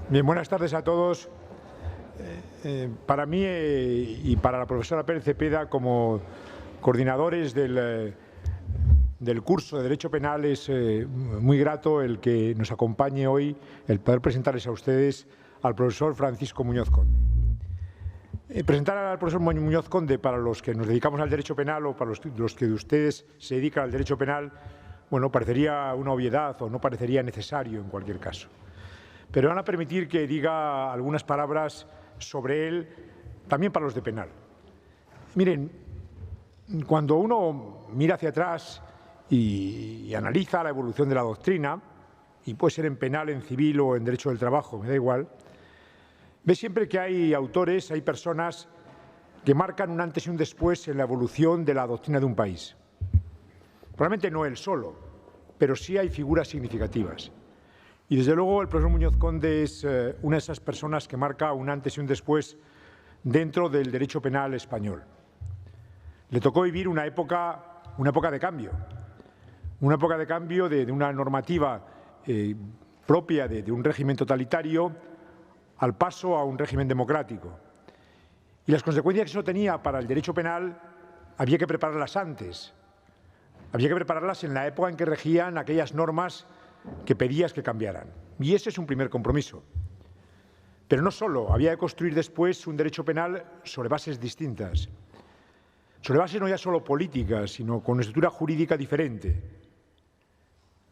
Bien, buenas tardes a todos. Para mí y para la profesora Pérez Cepeda, como coordinadores del curso de Derecho Penal, es muy grato el que nos acompañe hoy, el poder presentarles a ustedes al profesor Francisco Muñoz Conde. Presentar al profesor Muñoz Conde, para los que nos dedicamos al derecho penal o para los que de ustedes se dedican al derecho penal, bueno, parecería una obviedad o no parecería necesario en cualquier caso. Pero van a permitir que diga algunas palabras sobre él, también para los de penal. Miren, cuando uno mira hacia atrás y analiza la evolución de la doctrina, y puede ser en penal, en civil o en derecho del trabajo, me da igual, ve siempre que hay autores, hay personas que marcan un antes y un después en la evolución de la doctrina de un país. Probablemente no él solo, pero sí hay figuras significativas. Y desde luego el profesor Muñoz Conde es una de esas personas que marca un antes y un después dentro del derecho penal español. Le tocó vivir una época de cambio, de una normativa propia de un régimen totalitario al paso a un régimen democrático. Y las consecuencias que eso tenía para el derecho penal había que prepararlas antes. Había que prepararlas en la época en que regían aquellas normas que pedías que cambiaran. Y ese es un primer compromiso. Pero no solo, había que construir después un derecho penal sobre bases distintas. Sobre bases no ya solo políticas, sino con una estructura jurídica diferente.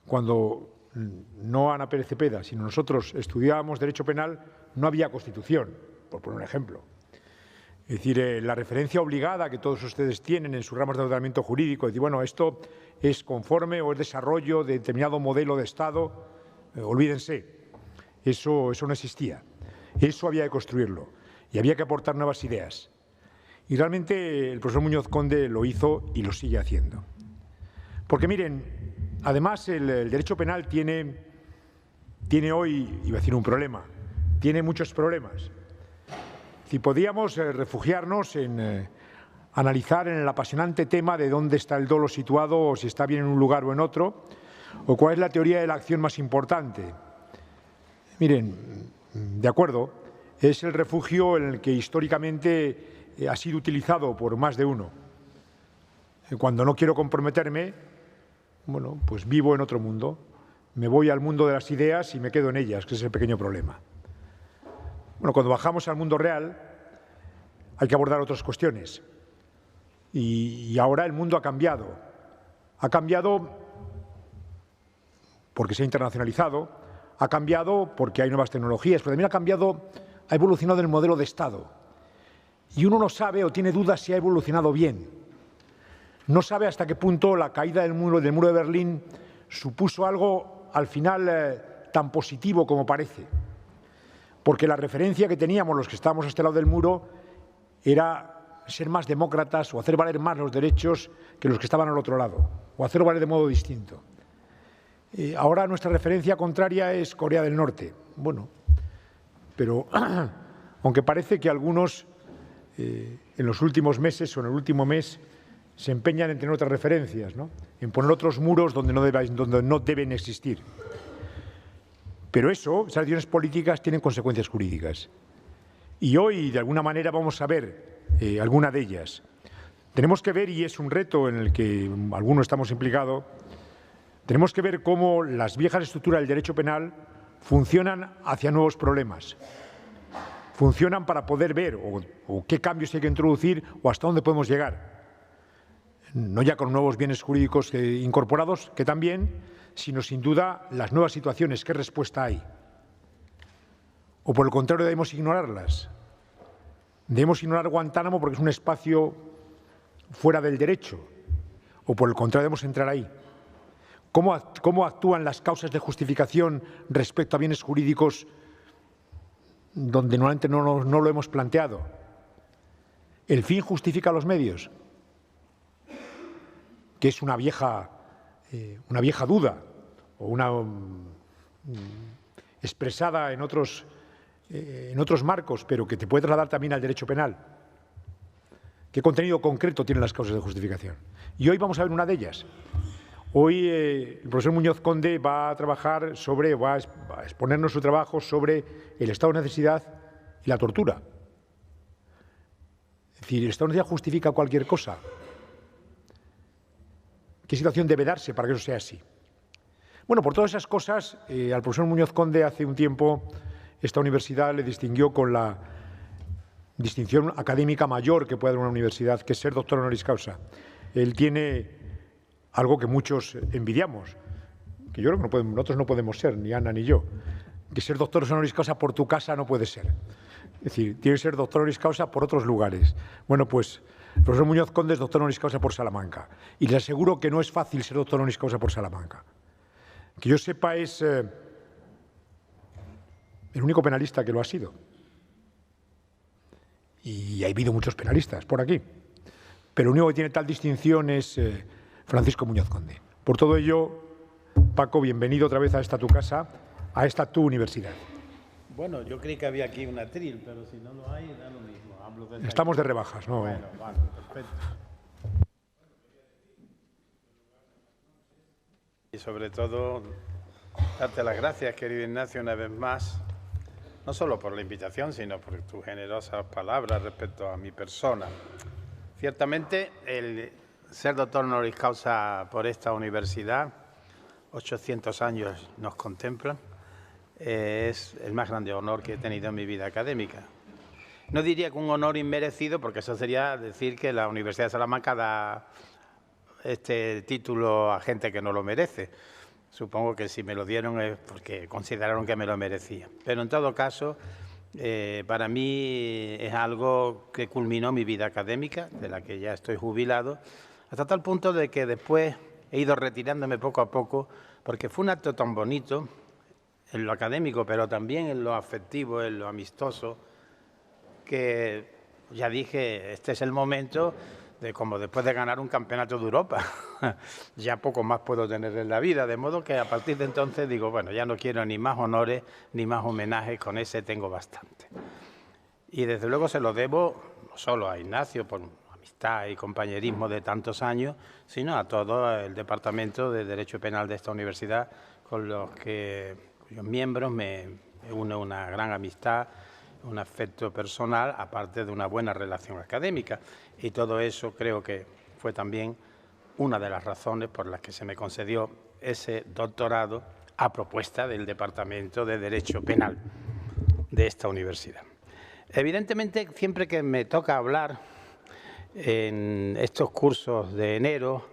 Cuando no Ana Pérez Cepeda, sino nosotros estudiábamos derecho penal, no había Constitución, por poner un ejemplo. Es decir, la referencia obligada que todos ustedes tienen en sus ramas de ordenamiento jurídico, es decir, bueno, esto es conforme o es desarrollo de determinado modelo de Estado, olvídense, eso no existía. Eso había que construirlo y había que aportar nuevas ideas. Y realmente el profesor Muñoz Conde lo hizo y lo sigue haciendo. Porque miren, además el derecho penal tiene hoy, iba a decir un problema, tiene muchos problemas. Si podíamos refugiarnos en analizar en el apasionante tema de dónde está el dolo situado, o si está bien en un lugar o en otro, o cuál es la teoría de la acción más importante. Miren, de acuerdo, es el refugio en el que históricamente ha sido utilizado por más de uno. Cuando no quiero comprometerme, bueno, pues vivo en otro mundo. Me voy al mundo de las ideas y me quedo en ellas, que es el pequeño problema. Bueno, cuando bajamos al mundo real hay que abordar otras cuestiones. Y ahora el mundo ha cambiado. Ha cambiado porque se ha internacionalizado, ha cambiado porque hay nuevas tecnologías, pero también ha evolucionado el modelo de Estado. Y uno no sabe o tiene dudas si ha evolucionado bien. No sabe hasta qué punto la caída del muro de Berlín supuso algo al final tan positivo como parece. Porque la referencia que teníamos los que estábamos a este lado del muro era ser más demócratas o hacer valer más los derechos que los que estaban al otro lado, o hacerlo valer de modo distinto. Ahora nuestra referencia contraria es Corea del Norte. Bueno, pero aunque parece que algunos en los últimos meses o en el último mes se empeñan en tener otras referencias, ¿no? En poner otros muros donde no deben existir. Pero esas decisiones políticas tienen consecuencias jurídicas. Y hoy, de alguna manera, vamos a ver alguna de ellas. Tenemos que ver, y es un reto en el que algunos estamos implicados, tenemos que ver cómo las viejas estructuras del derecho penal funcionan hacia nuevos problemas. Funcionan para poder ver o qué cambios hay que introducir o hasta dónde podemos llegar. No ya con nuevos bienes jurídicos incorporados, que también, sino sin duda las nuevas situaciones, qué respuesta hay. O por el contrario, debemos ignorarlas. Debemos ignorar Guantánamo porque es un espacio fuera del derecho. O por el contrario, debemos entrar ahí. ¿Cómo actúan las causas de justificación respecto a bienes jurídicos donde normalmente no lo hemos planteado? ¿El fin justifica los medios? Que es una vieja duda o una expresada en otros marcos, pero que te puede trasladar también al derecho penal. ¿Qué contenido concreto tienen las causas de justificación? Y hoy vamos a ver una de ellas. Hoy el profesor Muñoz Conde va a trabajar sobre, va a exponernos su trabajo sobre el estado de necesidad y la tortura. Es decir, ¿el estado de necesidad justifica cualquier cosa? ¿Qué situación debe darse para que eso sea así? Bueno, por todas esas cosas, al profesor Muñoz Conde hace un tiempo esta universidad le distinguió con la distinción académica mayor que puede dar una universidad, que es ser doctor honoris causa. Él tiene algo que muchos envidiamos, que yo creo que nosotros no podemos ser, ni Ana ni yo, que ser doctor honoris causa por tu casa no puede ser. Es decir, tiene que ser doctor honoris causa por otros lugares. Bueno, pues el profesor Muñoz Conde es doctor honoris causa por Salamanca. Y les aseguro que no es fácil ser doctor honoris causa por Salamanca. Que yo sepa es el único penalista que lo ha sido. Y ha habido muchos penalistas por aquí. Pero el único que tiene tal distinción es Francisco Muñoz Conde. Por todo ello, Paco, bienvenido otra vez a esta tu casa, a esta tu universidad. Bueno, yo creí que había aquí un atril, pero si no lo hay, da lo mismo. Hablo desde Estamos aquí. de rebajas, ¿no? Bueno, vale, perfecto. Y sobre todo, darte las gracias, querido Ignacio, una vez más, no solo por la invitación, sino por tus generosas palabras respecto a mi persona. Ciertamente, el ser doctor honoris causa por esta universidad, 800 años nos contemplan, es el más grande honor que he tenido en mi vida académica. No diría que un honor inmerecido, porque eso sería decir que la Universidad de Salamanca da este título a gente que no lo merece. Supongo que si me lo dieron es porque consideraron que me lo merecía. Pero en todo caso, para mí es algo que culminó mi vida académica, de la que ya estoy jubilado, hasta tal punto de que después he ido retirándome poco a poco, porque fue un acto tan bonito en lo académico, pero también en lo afectivo, en lo amistoso, que ya dije, este es el momento de como después de ganar un campeonato de Europa. Ya poco más puedo tener en la vida, de modo que a partir de entonces digo, bueno, ya no quiero ni más honores ni más homenajes, con ese tengo bastante. Y desde luego se lo debo no solo a Ignacio por amistad y compañerismo de tantos años, sino a todo el Departamento de Derecho Penal de esta universidad, con los cuyos miembros me une una gran amistad, un afecto personal, aparte de una buena relación académica. Y todo eso creo que fue también una de las razones por las que se me concedió ese doctorado a propuesta del Departamento de Derecho Penal de esta universidad. Evidentemente, siempre que me toca hablar en estos cursos de enero,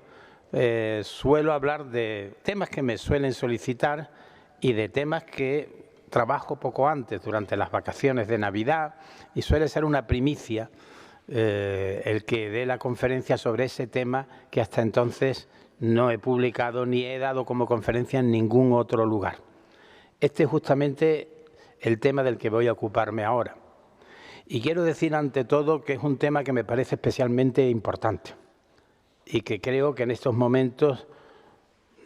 suelo hablar de temas que me suelen solicitar y de temas que trabajo poco antes, durante las vacaciones de Navidad, y suele ser una primicia el que dé la conferencia sobre ese tema que hasta entonces no he publicado ni he dado como conferencia en ningún otro lugar. Este es justamente el tema del que voy a ocuparme ahora. Y quiero decir ante todo que es un tema que me parece especialmente importante y que creo que en estos momentos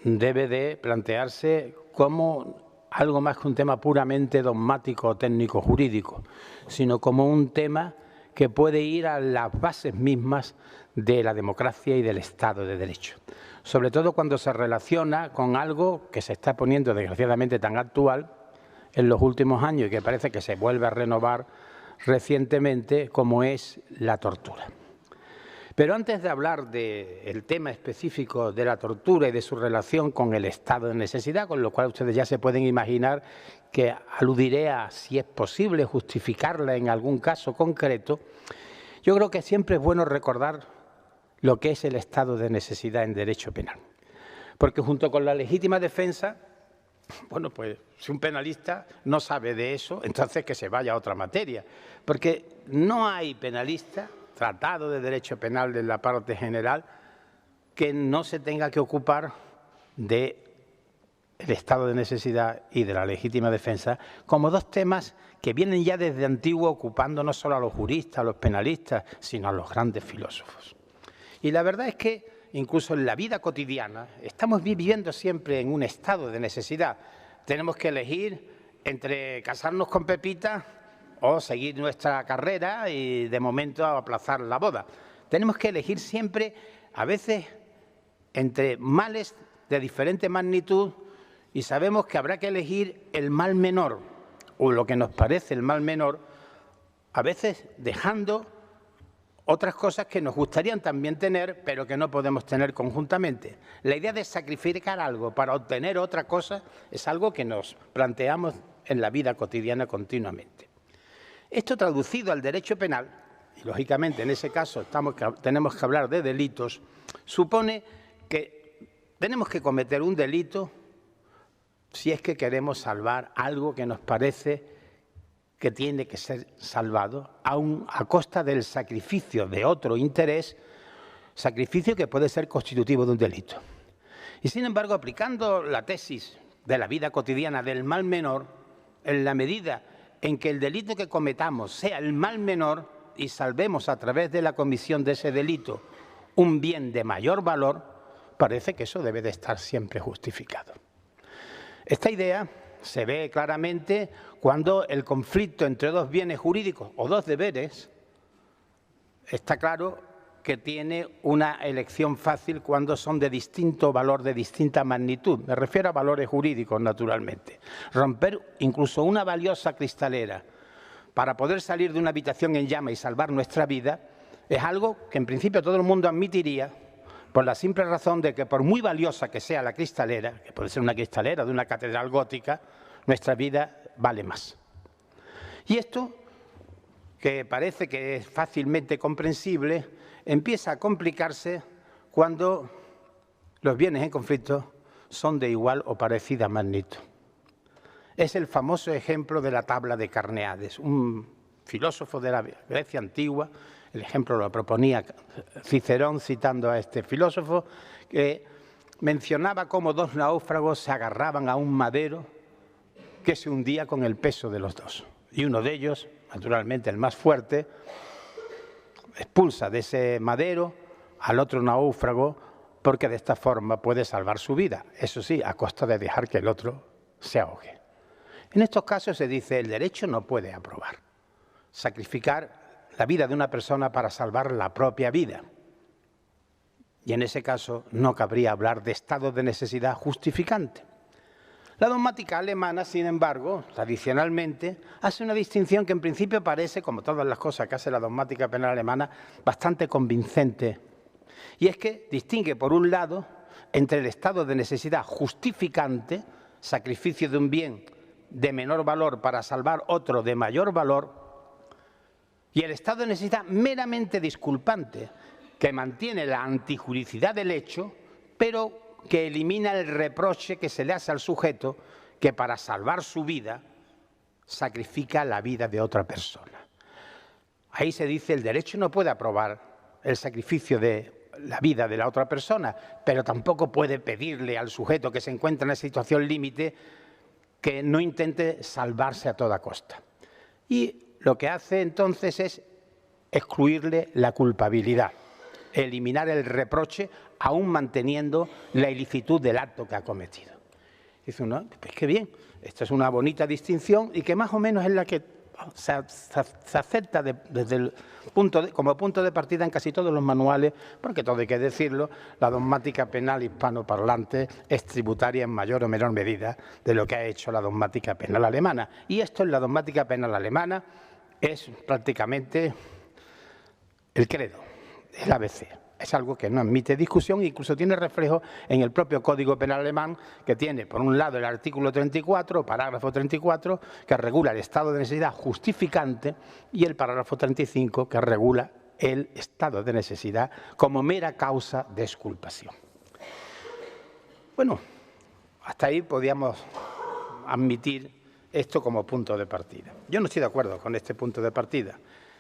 debe de plantearse como algo más que un tema puramente dogmático o técnico-jurídico, sino como un tema que puede ir a las bases mismas de la democracia y del Estado de Derecho. Sobre todo cuando se relaciona con algo que se está poniendo desgraciadamente tan actual en los últimos años y que parece que se vuelve a renovar recientemente, como es la tortura. Pero antes de hablar del tema específico de la tortura y de su relación con el estado de necesidad, con lo cual ustedes ya se pueden imaginar que aludiré a si es posible justificarla en algún caso concreto, yo creo que siempre es bueno recordar lo que es el estado de necesidad en derecho penal. Porque junto con la legítima defensa, bueno, pues si un penalista no sabe de eso, entonces que se vaya a otra materia. Porque no hay penalista, tratado de derecho penal de la parte general, que no se tenga que ocupar del estado de necesidad y de la legítima defensa como dos temas que vienen ya desde antiguo ocupando no solo a los juristas, a los penalistas, sino a los grandes filósofos. Y la verdad es que incluso en la vida cotidiana estamos viviendo siempre en un estado de necesidad. Tenemos que elegir entre casarnos con Pepita o seguir nuestra carrera y de momento aplazar la boda. Tenemos que elegir siempre, a veces, entre males de diferente magnitud y sabemos que habrá que elegir el mal menor, o lo que nos parece el mal menor, a veces dejando otras cosas que nos gustarían también tener, pero que no podemos tener conjuntamente. La idea de sacrificar algo para obtener otra cosa es algo que nos planteamos en la vida cotidiana continuamente. Esto traducido al derecho penal, y lógicamente en ese caso tenemos que hablar de delitos, supone que tenemos que cometer un delito si es que queremos salvar algo que nos parece que tiene que ser salvado, aun a costa del sacrificio de otro interés, sacrificio que puede ser constitutivo de un delito. Y sin embargo, aplicando la tesis de la vida cotidiana del mal menor, en la medida en que el delito que cometamos sea el mal menor y salvemos a través de la comisión de ese delito un bien de mayor valor, parece que eso debe de estar siempre justificado. Esta idea se ve claramente cuando el conflicto entre dos bienes jurídicos o dos deberes está claro que tiene una elección fácil cuando son de distinto valor, de distinta magnitud. Me refiero a valores jurídicos, naturalmente. Romper incluso una valiosa cristalera para poder salir de una habitación en llama y salvar nuestra vida es algo que en principio todo el mundo admitiría, por la simple razón de que por muy valiosa que sea la cristalera, que puede ser una cristalera de una catedral gótica, nuestra vida vale más. Y esto, que parece que es fácilmente comprensible, empieza a complicarse cuando los bienes en conflicto son de igual o parecida magnitud. Es el famoso ejemplo de la tabla de Carneades, un filósofo de la Grecia antigua. El ejemplo lo proponía Cicerón citando a este filósofo, que mencionaba cómo dos náufragos se agarraban a un madero que se hundía con el peso de los dos. Y uno de ellos, naturalmente el más fuerte, expulsa de ese madero al otro náufrago porque de esta forma puede salvar su vida. Eso sí, a costa de dejar que el otro se ahogue. En estos casos se dice el derecho no puede aprobar sacrificar la vida de una persona para salvar la propia vida. Y en ese caso no cabría hablar de estado de necesidad justificante. La dogmática alemana, sin embargo, tradicionalmente, hace una distinción que en principio parece, como todas las cosas que hace la dogmática penal alemana, bastante convincente. Y es que distingue, por un lado, entre el estado de necesidad justificante, sacrificio de un bien de menor valor para salvar otro de mayor valor, y el estado de necesidad meramente disculpante, que mantiene la antijuricidad del hecho, pero que elimina el reproche que se le hace al sujeto que para salvar su vida sacrifica la vida de otra persona. Ahí se dice el derecho no puede aprobar el sacrificio de la vida de la otra persona, pero tampoco puede pedirle al sujeto que se encuentra en esa situación límite que no intente salvarse a toda costa. Y lo que hace entonces es excluirle la culpabilidad, eliminar el reproche, aún manteniendo la ilicitud del acto que ha cometido. Dice uno, pues qué bien, esta es una bonita distinción y que más o menos es la que se acepta como punto de partida en casi todos los manuales, porque todo hay que decirlo, la dogmática penal hispanoparlante es tributaria en mayor o menor medida de lo que ha hecho la dogmática penal alemana. Y esto en la dogmática penal alemana es prácticamente el credo, el ABC. Es algo que no admite discusión e incluso tiene reflejo en el propio Código Penal alemán, que tiene, por un lado, el artículo 34, parágrafo 34, que regula el estado de necesidad justificante, y el parágrafo 35, que regula el estado de necesidad como mera causa de exculpación. Bueno, hasta ahí podíamos admitir esto como punto de partida. Yo no estoy de acuerdo con este punto de partida.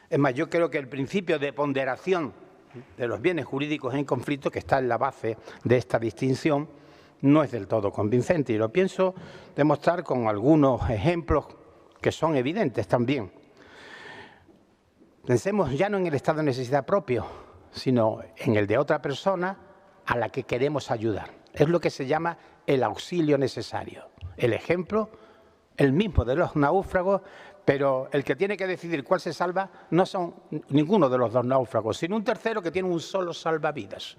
Es más, yo creo que el principio de ponderación de los bienes jurídicos en conflicto, que está en la base de esta distinción, no es del todo convincente. Y lo pienso demostrar con algunos ejemplos que son evidentes también. Pensemos ya no en el estado de necesidad propio, sino en el de otra persona a la que queremos ayudar. Es lo que se llama el auxilio necesario. El ejemplo, el mismo de los náufragos, pero el que tiene que decidir cuál se salva no son ninguno de los dos náufragos, sino un tercero que tiene un solo salvavidas.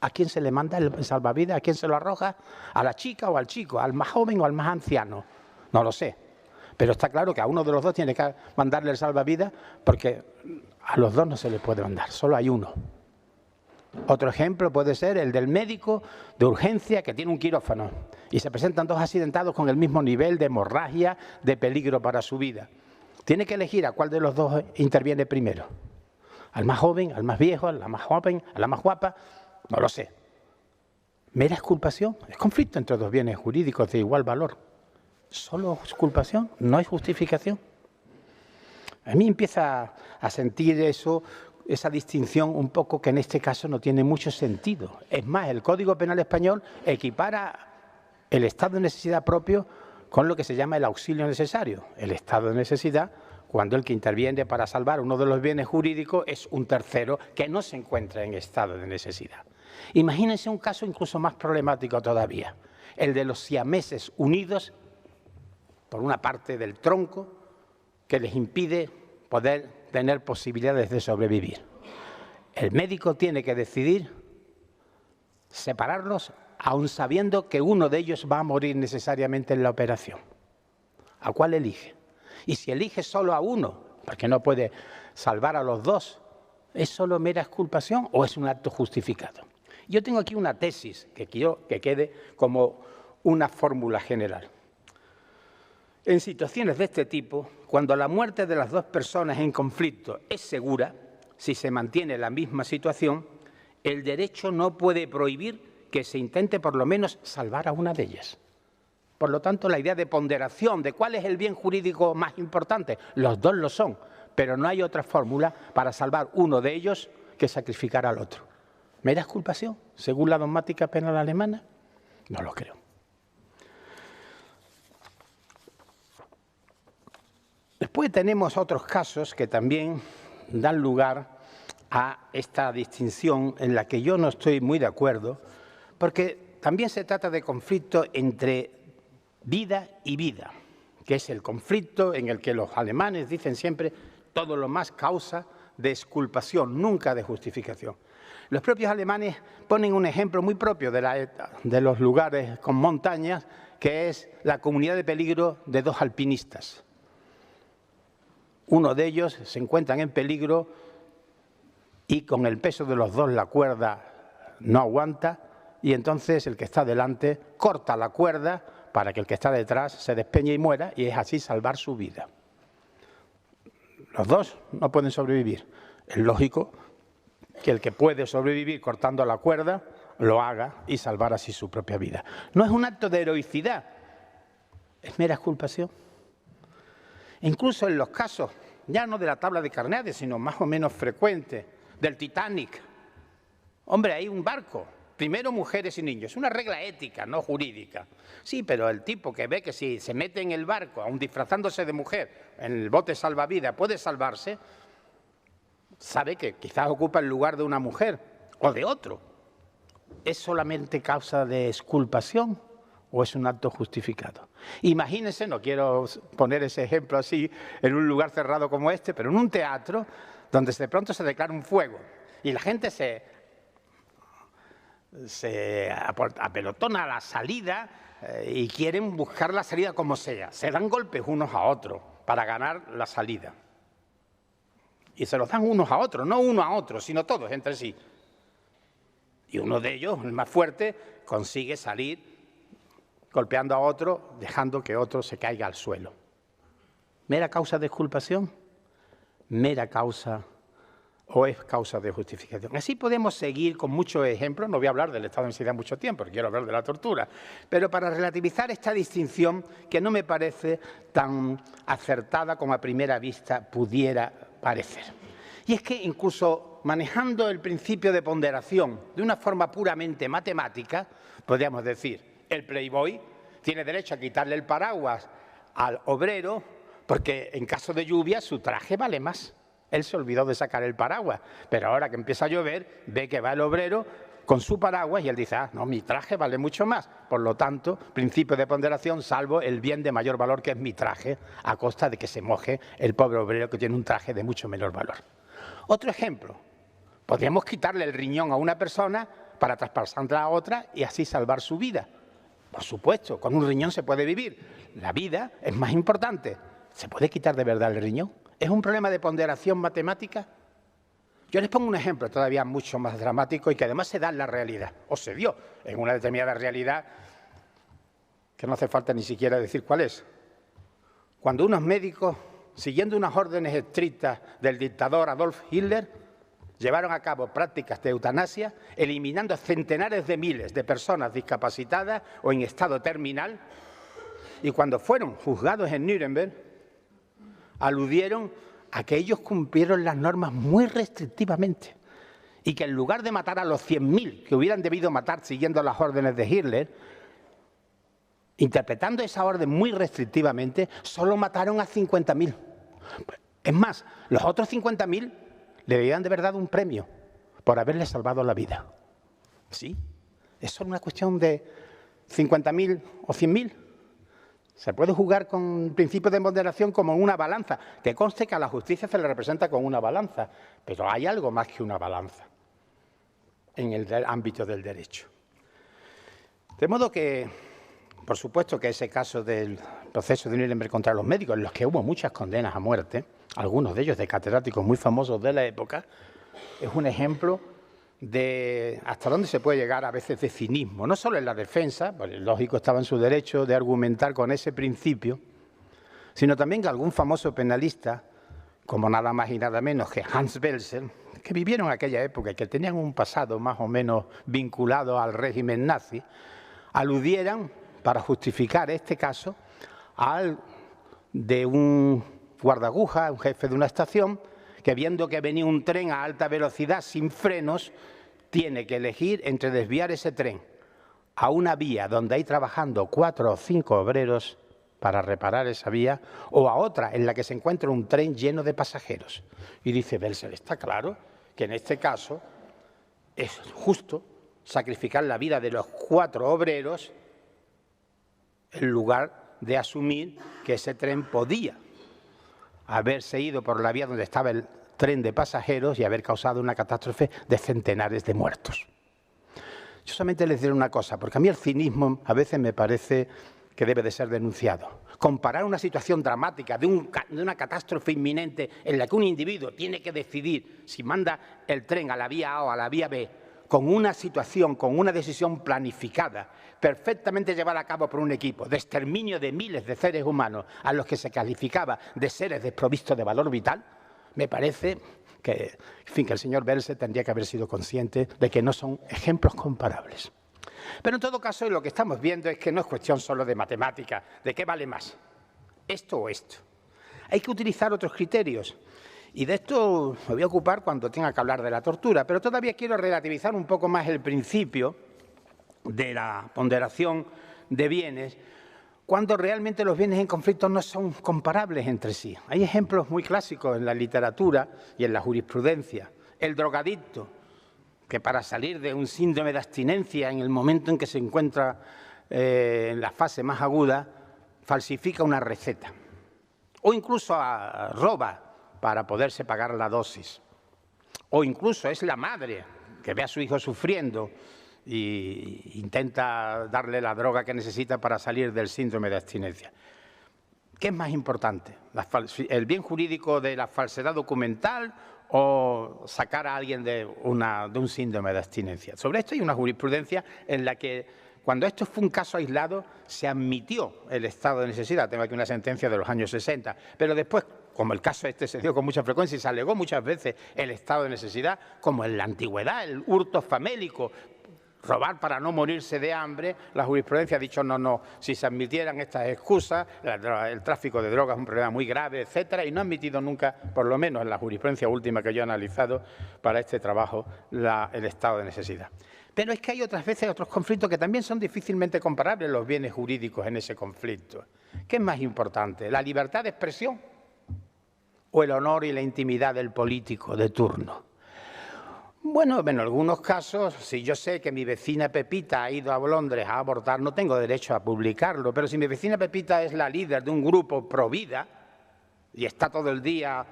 ¿A quién se le manda el salvavidas? ¿A quién se lo arroja? ¿A la chica o al chico? ¿Al más joven o al más anciano? No lo sé. Pero está claro que a uno de los dos tiene que mandarle el salvavidas, porque a los dos no se le puede mandar, solo hay uno. Otro ejemplo puede ser el del médico de urgencia que tiene un quirófano y se presentan dos accidentados con el mismo nivel de hemorragia, de peligro para su vida. Tiene que elegir a cuál de los dos interviene primero. ¿Al más joven, al más viejo, a la más joven, a la más guapa? No lo sé. ¿Mera exculpación? Es conflicto entre dos bienes jurídicos de igual valor. ¿Solo exculpación? ¿No hay justificación? A mí empieza a sentir esa distinción un poco que en este caso no tiene mucho sentido. Es más, el Código Penal español equipara el estado de necesidad propio con lo que se llama el auxilio necesario. El estado de necesidad, cuando el que interviene para salvar uno de los bienes jurídicos es un tercero que no se encuentra en estado de necesidad. Imagínense un caso incluso más problemático todavía, el de los siameses unidos por una parte del tronco que les impide poder tener posibilidades de sobrevivir. El médico tiene que decidir separarlos, aun sabiendo que uno de ellos va a morir necesariamente en la operación. ¿A cuál elige? Y si elige solo a uno, porque no puede salvar a los dos, ¿es solo mera exculpación o es un acto justificado? Yo tengo aquí una tesis que quiero que quede como una fórmula general. En situaciones de este tipo, cuando la muerte de las dos personas en conflicto es segura, si se mantiene la misma situación, el derecho no puede prohibir que se intente por lo menos salvar a una de ellas. Por lo tanto, la idea de ponderación de cuál es el bien jurídico más importante, los dos lo son, pero no hay otra fórmula para salvar uno de ellos que sacrificar al otro. ¿Mera exculpación, según la dogmática penal alemana? No lo creo. Después tenemos otros casos que también dan lugar a esta distinción en la que yo no estoy muy de acuerdo, porque también se trata de conflicto entre vida y vida, que es el conflicto en el que los alemanes dicen siempre todo lo más causa de exculpación, nunca de justificación. Los propios alemanes ponen un ejemplo muy propio de los lugares con montañas, que es la comunidad de peligro de dos alpinistas. Uno de ellos se encuentra en peligro y con el peso de los dos la cuerda no aguanta y entonces el que está delante corta la cuerda para que el que está detrás se despeñe y muera y es así salvar su vida. Los dos no pueden sobrevivir. Es lógico que el que puede sobrevivir cortando la cuerda lo haga y salvar así su propia vida. No es un acto de heroicidad, es mera exculpación. Incluso en los casos, ya no de la tabla de Carneades, sino más o menos frecuentes, del Titanic. Hombre, hay un barco, primero mujeres y niños, es una regla ética, no jurídica. Sí, pero el tipo que ve que si se mete en el barco, aun disfrazándose de mujer, en el bote salvavidas, puede salvarse, sabe que quizás ocupa el lugar de una mujer o de otro. ¿Es solamente causa de exculpación o es un acto justificado? Imagínense, no quiero poner ese ejemplo así en un lugar cerrado como este, pero en un teatro donde de pronto se declara un fuego y la gente se apelotona a la salida y quieren buscar la salida como sea. Se dan golpes unos a otros para ganar la salida. Y se los dan unos a otros, no uno a otro, sino todos entre sí. Y uno de ellos, el más fuerte, consigue salir golpeando a otro, dejando que otro se caiga al suelo. ¿Mera causa de exculpación? ¿Mera causa o es causa de justificación? Así podemos seguir con muchos ejemplos. No voy a hablar del estado de necesidad mucho tiempo, porque quiero hablar de la tortura. Pero para relativizar esta distinción, que no me parece tan acertada como a primera vista pudiera parecer. Y es que incluso manejando el principio de ponderación de una forma puramente matemática, podríamos decir, el playboy tiene derecho a quitarle el paraguas al obrero porque en caso de lluvia su traje vale más. Él se olvidó de sacar el paraguas, pero ahora que empieza a llover ve que va el obrero con su paraguas y él dice, no, mi traje vale mucho más. Por lo tanto, principio de ponderación, salvo el bien de mayor valor que es mi traje, a costa de que se moje el pobre obrero que tiene un traje de mucho menor valor. Otro ejemplo, podríamos quitarle el riñón a una persona para traspasarla a otra y así salvar su vida. Por supuesto, con un riñón se puede vivir. La vida es más importante. ¿Se puede quitar de verdad el riñón? ¿Es un problema de ponderación matemática? Yo les pongo un ejemplo todavía mucho más dramático y que además se da en la realidad, o se dio en una determinada realidad que no hace falta ni siquiera decir cuál es. Cuando unos médicos, siguiendo unas órdenes estrictas del dictador Adolf Hitler, llevaron a cabo prácticas de eutanasia, eliminando centenares de miles de personas discapacitadas o en estado terminal, y cuando fueron juzgados en Nuremberg, aludieron a que ellos cumplieron las normas muy restrictivamente y que en lugar de matar a los 100.000 que hubieran debido matar siguiendo las órdenes de Hitler, interpretando esa orden muy restrictivamente, solo mataron a 50.000. Es más, los otros 50.000 le debían de verdad un premio por haberle salvado la vida. ¿Sí? ¿Es solo una cuestión de 50.000 o 100.000? Se puede jugar con principios de moderación como una balanza, que conste que a la justicia se le representa con una balanza, pero hay algo más que una balanza en el ámbito del derecho. De modo que, por supuesto que ese caso del proceso de Nuremberg contra los médicos, en los que hubo muchas condenas a muerte, algunos de ellos de catedráticos muy famosos de la época, es un ejemplo de hasta dónde se puede llegar a veces de cinismo, no solo en la defensa, pues lógico estaba en su derecho de argumentar con ese principio, sino también que algún famoso penalista, como nada más y nada menos que Hans Belzel, que vivieron en aquella época y que tenían un pasado más o menos vinculado al régimen nazi, aludieran, para justificar este caso, al de un guardaguja, un jefe de una estación, que viendo que venía un tren a alta velocidad sin frenos, tiene que elegir entre desviar ese tren a una vía donde hay trabajando 4 o 5 obreros para reparar esa vía, o a otra en la que se encuentra un tren lleno de pasajeros. Y dice Belzel, está claro que en este caso es justo sacrificar la vida de los 4 obreros en lugar de asumir que ese tren podía haberse ido por la vía donde estaba el tren de pasajeros y haber causado una catástrofe de centenares de muertos. Yo solamente les diré una cosa, porque a mí el cinismo a veces me parece que debe de ser denunciado. Comparar una situación dramática de una catástrofe inminente en la que un individuo tiene que decidir si manda el tren a la vía A o a la vía B, con una situación, con una decisión planificada, perfectamente llevada a cabo por un equipo, de exterminio de miles de seres humanos a los que se calificaba de seres desprovistos de valor vital, me parece que, en fin, que el señor Belzel tendría que haber sido consciente de que no son ejemplos comparables. Pero en todo caso, lo que estamos viendo es que no es cuestión solo de matemática, de qué vale más, esto o esto. Hay que utilizar otros criterios. Y de esto me voy a ocupar cuando tenga que hablar de la tortura, pero todavía quiero relativizar un poco más el principio de la ponderación de bienes, cuando realmente los bienes en conflicto no son comparables entre sí. Hay ejemplos muy clásicos en la literatura y en la jurisprudencia. El drogadicto, que para salir de un síndrome de abstinencia en el momento en que se encuentra en la fase más aguda, falsifica una receta. O incluso roba para poderse pagar la dosis. O incluso es la madre que ve a su hijo sufriendo e intenta darle la droga que necesita para salir del síndrome de abstinencia. ¿Qué es más importante? ¿El bien jurídico de la falsedad documental o sacar a alguien de un síndrome de abstinencia? Sobre esto hay una jurisprudencia en la que, cuando esto fue un caso aislado, se admitió el estado de necesidad. Tengo aquí una sentencia de los años 60, pero después, como el caso este se dio con mucha frecuencia y se alegó muchas veces el estado de necesidad, como en la antigüedad, el hurto famélico, robar para no morirse de hambre, la jurisprudencia ha dicho no, si se admitieran estas excusas, el tráfico de drogas es un problema muy grave, etcétera, y no ha admitido nunca, por lo menos en la jurisprudencia última que yo he analizado para este trabajo, el estado de necesidad. Pero es que hay otras veces otros conflictos que también son difícilmente comparables los bienes jurídicos en ese conflicto. ¿Qué es más importante, la libertad de expresión o el honor y la intimidad del político de turno? Bueno, en algunos casos, si yo sé que mi vecina Pepita ha ido a Londres a abortar, no tengo derecho a publicarlo, pero si mi vecina Pepita es la líder de un grupo pro vida y está todo el día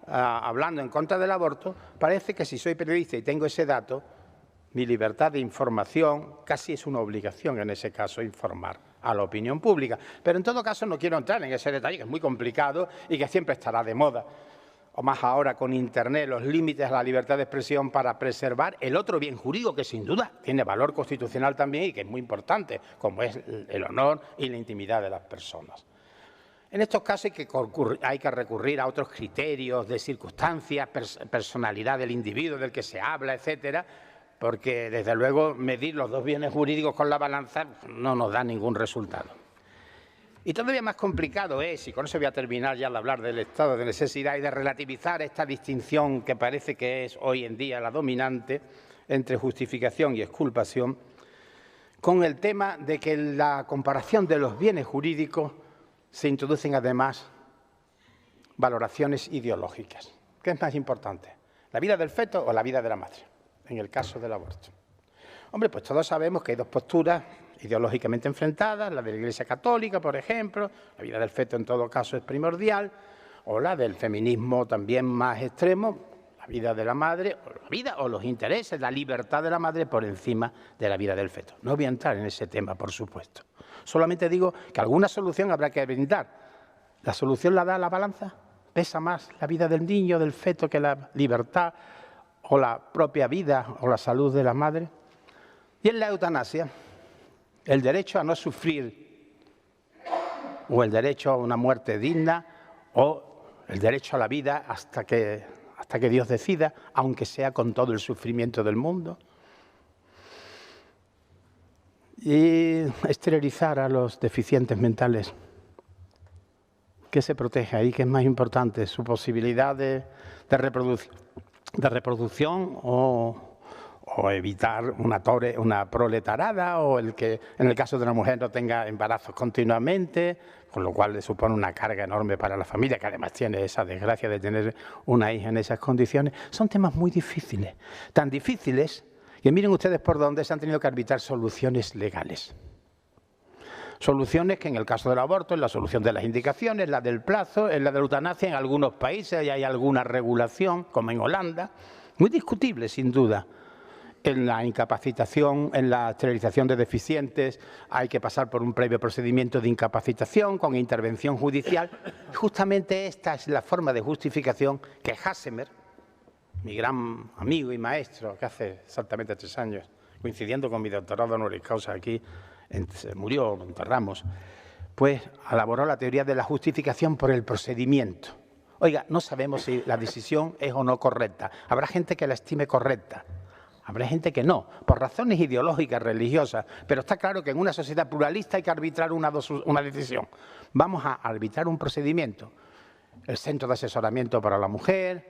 hablando en contra del aborto, parece que si soy periodista y tengo ese dato, mi libertad de información, casi es una obligación en ese caso informar a la opinión pública. Pero en todo caso no quiero entrar en ese detalle, que es muy complicado y que siempre estará de moda, o más ahora con Internet, los límites a la libertad de expresión para preservar el otro bien jurídico que sin duda tiene valor constitucional también y que es muy importante, como es el honor y la intimidad de las personas. En estos casos hay que recurrir a otros criterios de circunstancias, personalidad del individuo del que se habla, etcétera, porque desde luego medir los dos bienes jurídicos con la balanza no nos da ningún resultado. Y todavía más complicado es, y con eso voy a terminar ya de hablar del estado de necesidad y de relativizar esta distinción que parece que es hoy en día la dominante entre justificación y exculpación, con el tema de que en la comparación de los bienes jurídicos se introducen además valoraciones ideológicas. ¿Qué es más importante? ¿La vida del feto o la vida de la madre? En el caso del aborto. Hombre, pues todos sabemos que hay dos posturas ideológicamente enfrentadas, la de la Iglesia Católica, por ejemplo, la vida del feto en todo caso es primordial, o la del feminismo también más extremo, la vida de la madre, o la vida o los intereses, la libertad de la madre por encima de la vida del feto. No voy a entrar en ese tema, por supuesto. Solamente digo que alguna solución habrá que brindar. ¿La solución la da la balanza? ¿Pesa más la vida del niño, del feto, que la libertad o la propia vida o la salud de la madre? Y en la eutanasia, el derecho a no sufrir o el derecho a una muerte digna o el derecho a la vida hasta que Dios decida, aunque sea con todo el sufrimiento del mundo. Y esterilizar a los deficientes mentales. ¿Qué se protege ahí? ¿Qué es más importante? ¿Su posibilidad de reproducción o evitar una proletarada, o el que en el caso de una mujer no tenga embarazos continuamente, con lo cual le supone una carga enorme para la familia, que además tiene esa desgracia de tener una hija en esas condiciones? Son temas muy difíciles, tan difíciles que miren ustedes por dónde se han tenido que arbitrar soluciones legales. Soluciones que en el caso del aborto es la solución de las indicaciones, la del plazo, es la de la eutanasia. En algunos países ya hay alguna regulación, como en Holanda, muy discutible sin duda. En la incapacitación, en la esterilización de deficientes, hay que pasar por un previo procedimiento de incapacitación con intervención judicial. Justamente esta es la forma de justificación que Hassemer, mi gran amigo y maestro, que hace exactamente 3 años, coincidiendo con mi doctorado honoris causa aquí, murió, lo enterramos, pues elaboró la teoría de la justificación por el procedimiento. Oiga, no sabemos si la decisión es o no correcta. Habrá gente que la estime correcta. Habrá gente que no, por razones ideológicas, religiosas, pero está claro que en una sociedad pluralista hay que arbitrar una decisión. Vamos a arbitrar un procedimiento. El Centro de Asesoramiento para la Mujer,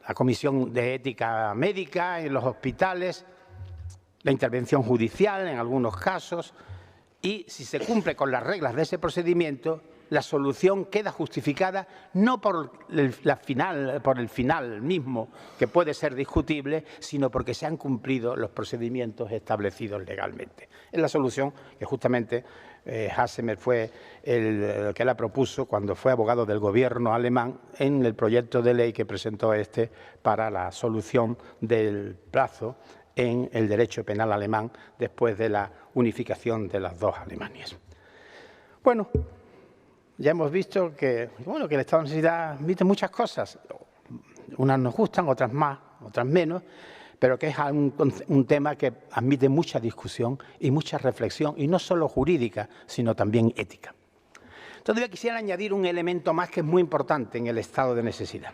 la Comisión de Ética Médica en los hospitales, la intervención judicial en algunos casos, y si se cumple con las reglas de ese procedimiento, la solución queda justificada no por el final mismo, que puede ser discutible, sino porque se han cumplido los procedimientos establecidos legalmente. Es la solución que justamente Hassemer fue el que la propuso cuando fue abogado del gobierno alemán en el proyecto de ley que presentó para la solución del plazo en el derecho penal alemán después de la unificación de las dos Alemanias. Bueno, ya hemos visto que el estado de necesidad admite muchas cosas. Unas nos gustan, otras más, otras menos, pero que es un tema que admite mucha discusión y mucha reflexión, y no solo jurídica, sino también ética. Todavía quisiera añadir un elemento más que es muy importante en el estado de necesidad.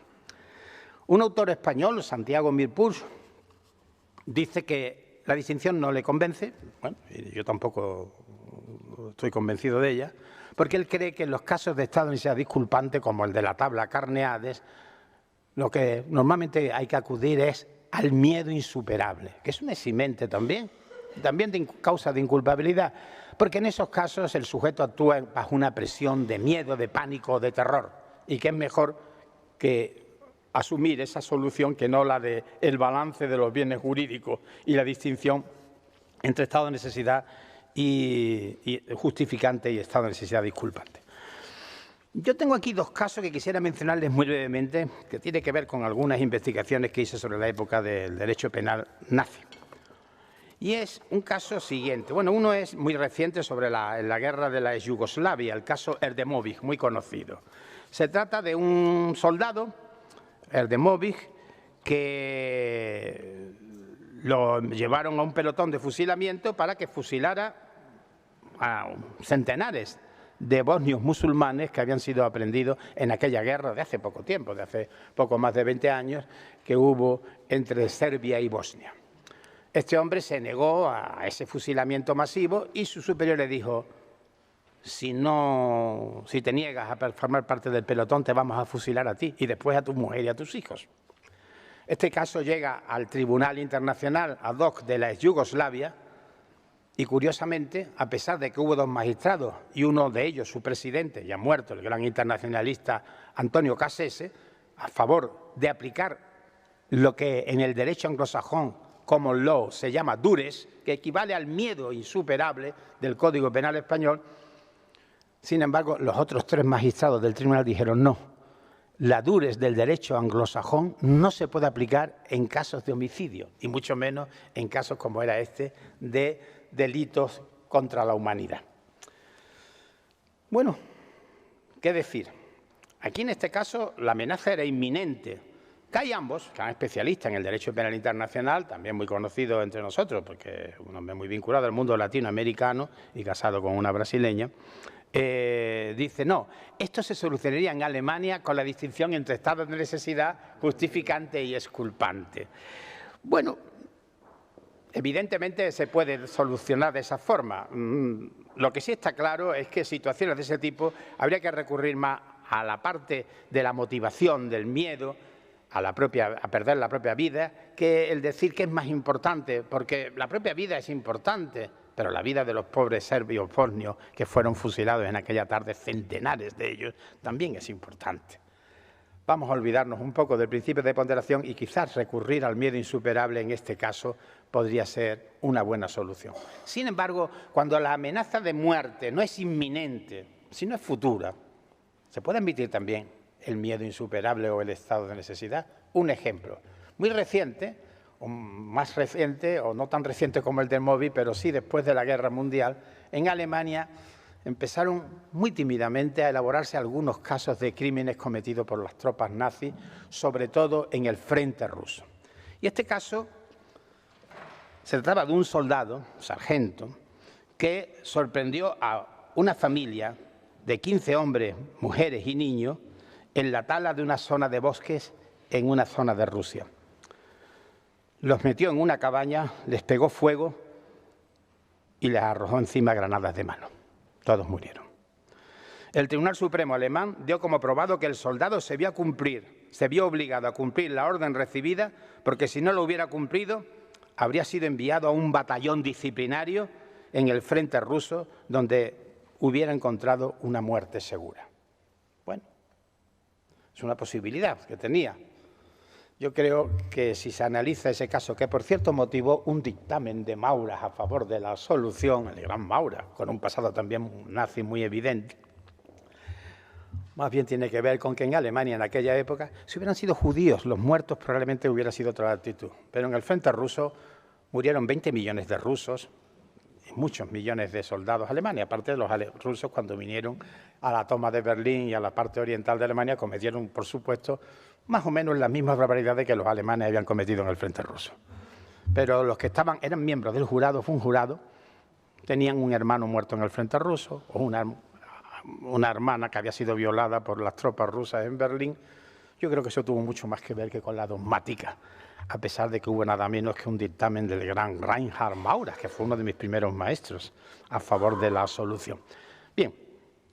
Un autor español, Santiago Mirpuig, dice que la distinción no le convence, bueno, yo tampoco estoy convencido de ella, porque él cree que en los casos de estado de necesidad disculpante, como el de la tabla Carneades, lo que normalmente hay que acudir es al miedo insuperable, que es un eximente también de causa de inculpabilidad, porque en esos casos el sujeto actúa bajo una presión de miedo, de pánico, de terror, y que es mejor que asumir esa solución que no la de el balance de los bienes jurídicos y la distinción entre estado de necesidad y justificante y estado de necesidad disculpante. Yo tengo aquí 2 casos que quisiera mencionarles muy brevemente, que tiene que ver con algunas investigaciones que hice sobre la época del derecho penal nazi. Y es un caso siguiente. Bueno, uno es muy reciente sobre la guerra de la Yugoslavia, el caso Erdemović, muy conocido. Se trata de un soldado, Erdemović, que lo llevaron a un pelotón de fusilamiento para que fusilara a centenares de bosnios musulmanes que habían sido aprendidos en aquella guerra de hace poco tiempo, de hace poco más de 20 años, que hubo entre Serbia y Bosnia. Este hombre se negó a ese fusilamiento masivo y su superior le dijo: si te niegas a formar parte del pelotón, te vamos a fusilar a ti y después a tu mujer y a tus hijos. Este caso llega al Tribunal Internacional ad hoc de la Yugoslavia y, curiosamente, a pesar de que hubo dos magistrados y uno de ellos, su presidente, ya muerto, el gran internacionalista Antonio Cassese, a favor de aplicar lo que en el derecho anglosajón common law se llama dures, que equivale al miedo insuperable del Código Penal español, sin embargo, los otros tres magistrados del tribunal dijeron no. La dures del derecho anglosajón no se puede aplicar en casos de homicidio, y mucho menos en casos como era este, de delitos contra la humanidad. Bueno, ¿qué decir? Aquí en este caso la amenaza era inminente. Kai Ambos, que es especialista en el derecho penal internacional, también muy conocido entre nosotros, porque es un hombre muy vinculado al mundo latinoamericano y casado con una brasileña, dice, no, esto se solucionaría en Alemania con la distinción entre estados de necesidad, justificante y exculpante. Bueno, evidentemente se puede solucionar de esa forma. Lo que sí está claro es que en situaciones de ese tipo habría que recurrir más a la parte de la motivación, del miedo, a perder la propia vida, que el decir que es más importante, porque la propia vida es importante, pero la vida de los pobres serbios bosnios que fueron fusilados en aquella tarde, centenares de ellos, también es importante. Vamos a olvidarnos un poco del principio de ponderación y quizás recurrir al miedo insuperable en este caso podría ser una buena solución. Sin embargo, cuando la amenaza de muerte no es inminente, sino es futura, se puede admitir también el miedo insuperable o el estado de necesidad. Un ejemplo muy reciente, o más reciente, o no tan reciente como el del Móvil, pero sí después de la Guerra Mundial, en Alemania empezaron muy tímidamente a elaborarse algunos casos de crímenes cometidos por las tropas nazis, sobre todo en el frente ruso. Y este caso se trataba de un soldado, sargento, que sorprendió a una familia de 15 hombres, mujeres y niños en la tala de una zona de bosques en una zona de Rusia. Los metió en una cabaña, les pegó fuego y les arrojó encima granadas de mano. Todos murieron. El Tribunal Supremo alemán dio como probado que el soldado se vio obligado a cumplir la orden recibida, porque si no lo hubiera cumplido, habría sido enviado a un batallón disciplinario en el frente ruso, donde hubiera encontrado una muerte segura. Bueno, es una posibilidad que tenía. Yo creo que si se analiza ese caso, que por cierto motivó un dictamen de Maura a favor de la solución, el gran Maura, con un pasado también nazi muy evidente, más bien tiene que ver con que en Alemania en aquella época, si hubieran sido judíos los muertos, probablemente hubiera sido otra actitud. Pero en el frente ruso murieron 20 millones de rusos y muchos millones de soldados alemanes. Aparte de los rusos, cuando vinieron a la toma de Berlín y a la parte oriental de Alemania, cometieron, por supuesto, más o menos las mismas barbaridades que los alemanes habían cometido en el frente ruso. Pero los que eran miembros del jurado, fue un jurado, tenían un hermano muerto en el frente ruso o una hermana que había sido violada por las tropas rusas en Berlín. Yo creo que eso tuvo mucho más que ver que con la dogmática, a pesar de que hubo nada menos que un dictamen del gran Reinhard Maurer, que fue uno de mis primeros maestros, a favor de la solución. Bien,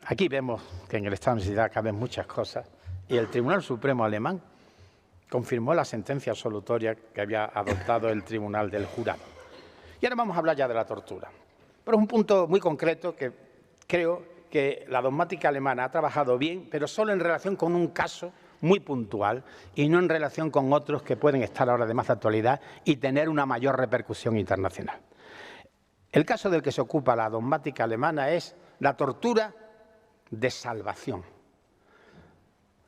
aquí vemos que en el estado de necesidad caben muchas cosas, y el Tribunal Supremo alemán confirmó la sentencia absolutoria que había adoptado el Tribunal del Jurado. Y ahora vamos a hablar ya de la tortura. Pero es un punto muy concreto que creo que la dogmática alemana ha trabajado bien, pero solo en relación con un caso muy puntual y no en relación con otros que pueden estar ahora de más actualidad y tener una mayor repercusión internacional. El caso del que se ocupa la dogmática alemana es la tortura de salvación.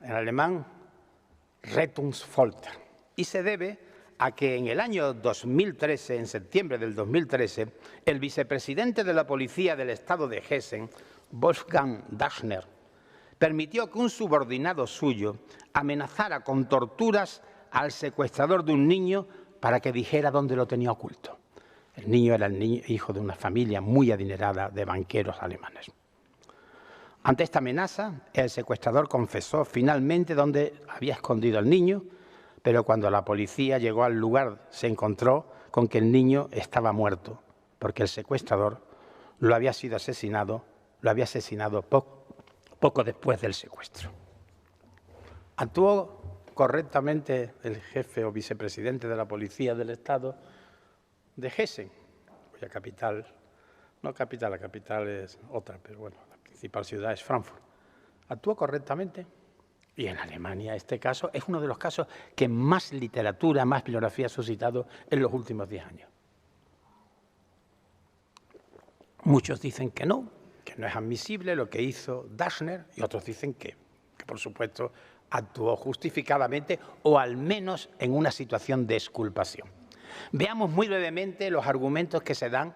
En alemán, Rettungsfolter, y se debe a que en el año 2013, en septiembre del 2013, el vicepresidente de la Policía del Estado de Hessen, Wolfgang Daschner, permitió que un subordinado suyo amenazara con torturas al secuestrador de un niño para que dijera dónde lo tenía oculto. El niño era hijo de una familia muy adinerada de banqueros alemanes. Ante esta amenaza, el secuestrador confesó finalmente dónde había escondido al niño, pero cuando la policía llegó al lugar se encontró con que el niño estaba muerto, porque el secuestrador lo había asesinado poco después del secuestro. ¿Actuó correctamente el jefe o vicepresidente de la Policía del Estado de Hessen, cuya capital, no capital, la capital es otra, pero bueno, la principal ciudad es Frankfurt? ¿Actuó correctamente? Y en Alemania este caso es uno de los casos que más literatura, más bibliografía ha suscitado en los últimos 10 años. Muchos dicen que no es admisible lo que hizo Daschner, y otros dicen que por supuesto actuó justificadamente o al menos en una situación de exculpación. Veamos muy brevemente los argumentos que se dan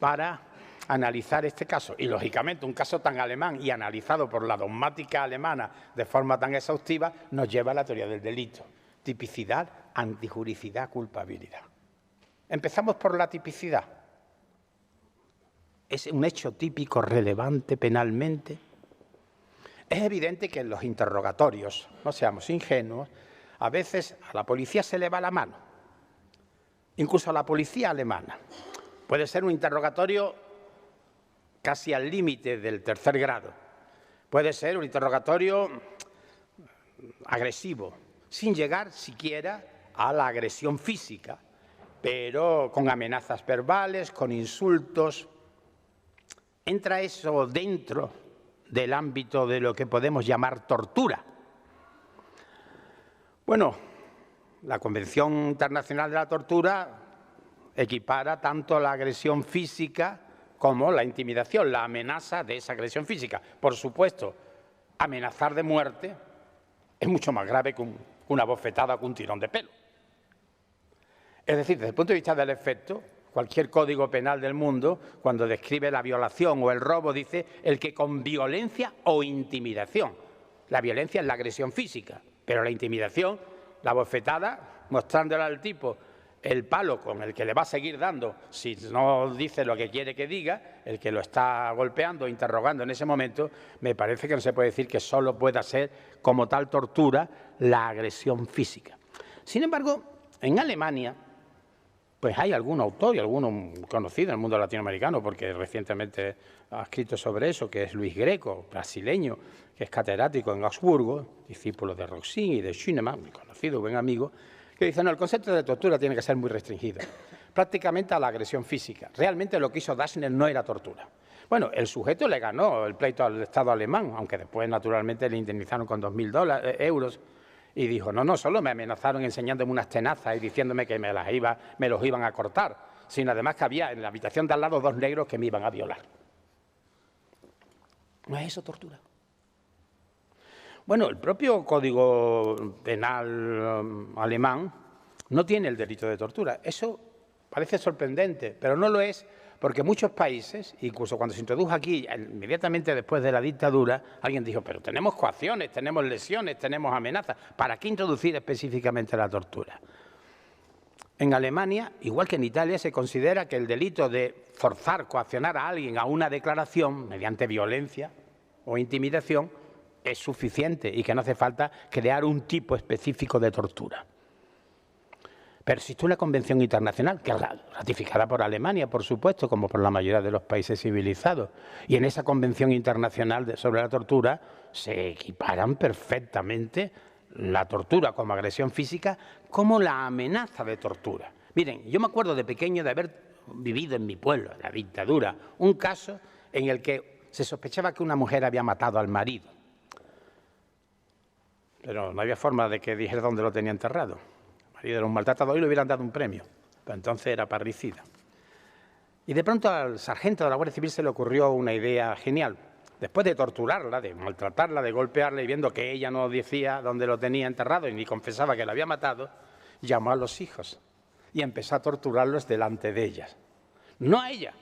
para analizar este caso. Y, lógicamente, un caso tan alemán y analizado por la dogmática alemana de forma tan exhaustiva nos lleva a la teoría del delito. Tipicidad, antijuricidad, culpabilidad. Empezamos por la tipicidad. ¿Es un hecho típico relevante penalmente? Es evidente que en los interrogatorios, no seamos ingenuos, a veces a la policía se le va la mano. Incluso a la policía alemana. Puede ser un interrogatorio casi al límite del tercer grado. Puede ser un interrogatorio agresivo, sin llegar siquiera a la agresión física, pero con amenazas verbales, con insultos. ¿Entra eso dentro del ámbito de lo que podemos llamar tortura? Bueno, la Convención Internacional de la Tortura equipara tanto la agresión física como la intimidación, la amenaza de esa agresión física. Por supuesto, amenazar de muerte es mucho más grave que una bofetada o que un tirón de pelo. Es decir, desde el punto de vista del efecto, cualquier código penal del mundo, cuando describe la violación o el robo, dice el que con violencia o intimidación. La violencia es la agresión física, pero la intimidación, la bofetada, mostrándole al tipo el palo con el que le va a seguir dando, si no dice lo que quiere que diga, el que lo está golpeando, interrogando en ese momento, me parece que no se puede decir que solo pueda ser como tal tortura la agresión física. Sin embargo, en Alemania, pues hay algún autor y alguno conocido en el mundo latinoamericano, porque recientemente ha escrito sobre eso, que es Luis Greco, brasileño, que es catedrático en Augsburgo, discípulo de Roxin y de Schünemann, muy conocido, buen amigo, que dice, no, el concepto de tortura tiene que ser muy restringido, prácticamente a la agresión física. Realmente lo que hizo Daschner no era tortura. Bueno, el sujeto le ganó el pleito al Estado alemán, aunque después naturalmente le indemnizaron con 2.000 euros, y dijo, no, solo me amenazaron enseñándome unas tenazas y diciéndome que me los iban a cortar, sino además que había en la habitación de al lado 2 negros que me iban a violar. ¿No es eso tortura? Bueno, el propio Código Penal alemán no tiene el delito de tortura. Eso parece sorprendente, pero no lo es porque muchos países, incluso cuando se introdujo aquí, inmediatamente después de la dictadura, alguien dijo, pero tenemos coacciones, tenemos lesiones, tenemos amenazas, ¿para qué introducir específicamente la tortura? En Alemania, igual que en Italia, se considera que el delito de forzar, coaccionar a alguien a una declaración mediante violencia o intimidación es suficiente y que no hace falta crear un tipo específico de tortura. Pero existe una convención internacional, que es ratificada por Alemania, por supuesto, como por la mayoría de los países civilizados. Y en esa convención internacional sobre la tortura se equiparan perfectamente la tortura como agresión física como la amenaza de tortura. Miren, yo me acuerdo de pequeño de haber vivido en mi pueblo, en la dictadura, un caso en el que se sospechaba que una mujer había matado al marido. Pero no había forma de que dijera dónde lo tenía enterrado. El marido era un maltratador y le hubieran dado un premio. Pero entonces era parricida. Y de pronto al sargento de la Guardia Civil se le ocurrió una idea genial. Después de torturarla, de maltratarla, de golpearla y viendo que ella no decía dónde lo tenía enterrado y ni confesaba que lo había matado, llamó a los hijos y empezó a torturarlos delante de ellas. No a ella,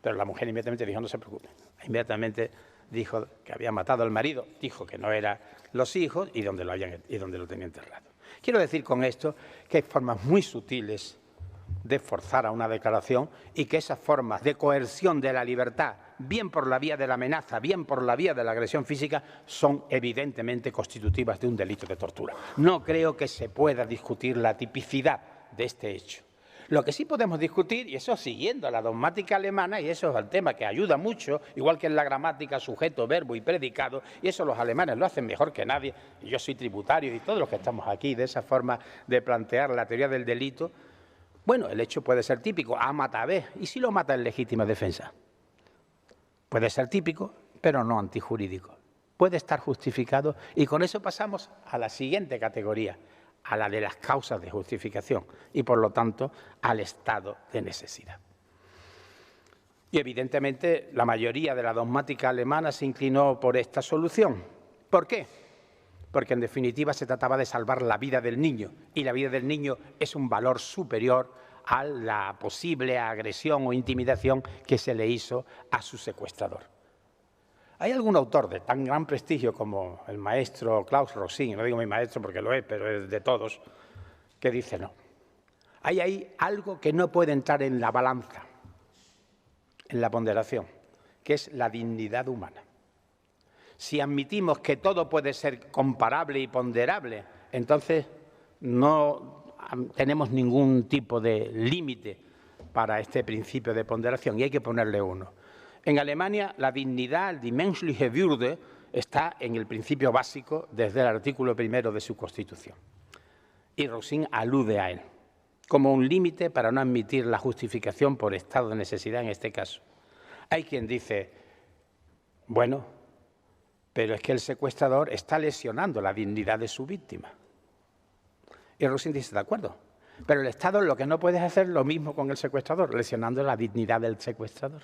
pero la mujer inmediatamente dijo, no se preocupen. Inmediatamente dijo que había matado al marido, dijo que no eran los hijos y dónde lo tenía enterrado. Quiero decir con esto que hay formas muy sutiles de forzar a una declaración y que esas formas de coerción de la libertad, bien por la vía de la amenaza, bien por la vía de la agresión física, son evidentemente constitutivas de un delito de tortura. No creo que se pueda discutir la tipicidad de este hecho. Lo que sí podemos discutir, y eso siguiendo a la dogmática alemana, y eso es el tema que ayuda mucho, igual que en la gramática, sujeto, verbo y predicado, y eso los alemanes lo hacen mejor que nadie, y yo soy tributario y todos los que estamos aquí de esa forma de plantear la teoría del delito. Bueno, el hecho puede ser típico, A mata a B, ¿y si lo mata en legítima defensa? Puede ser típico, pero no antijurídico. Puede estar justificado y con eso pasamos a la siguiente categoría, a la de las causas de justificación y, por lo tanto, al estado de necesidad. Y, evidentemente, la mayoría de la dogmática alemana se inclinó por esta solución. ¿Por qué? Porque, en definitiva, se trataba de salvar la vida del niño y la vida del niño es un valor superior a la posible agresión o intimidación que se le hizo a su secuestrador. Hay algún autor de tan gran prestigio como el maestro Klaus Rosin, no digo mi maestro porque lo es, pero es de todos, que dice no. Hay ahí algo que no puede entrar en la balanza, en la ponderación, que es la dignidad humana. Si admitimos que todo puede ser comparable y ponderable, entonces no tenemos ningún tipo de límite para este principio de ponderación y hay que ponerle uno. En Alemania, la dignidad, die menschliche Würde, está en el principio básico desde el artículo 1 de su Constitución. Y Rosin alude a él, como un límite para no admitir la justificación por estado de necesidad en este caso. Hay quien dice, bueno, pero es que el secuestrador está lesionando la dignidad de su víctima. Y Rosin dice, de acuerdo, pero el Estado lo que no puede hacer es lo mismo con el secuestrador, lesionando la dignidad del secuestrador.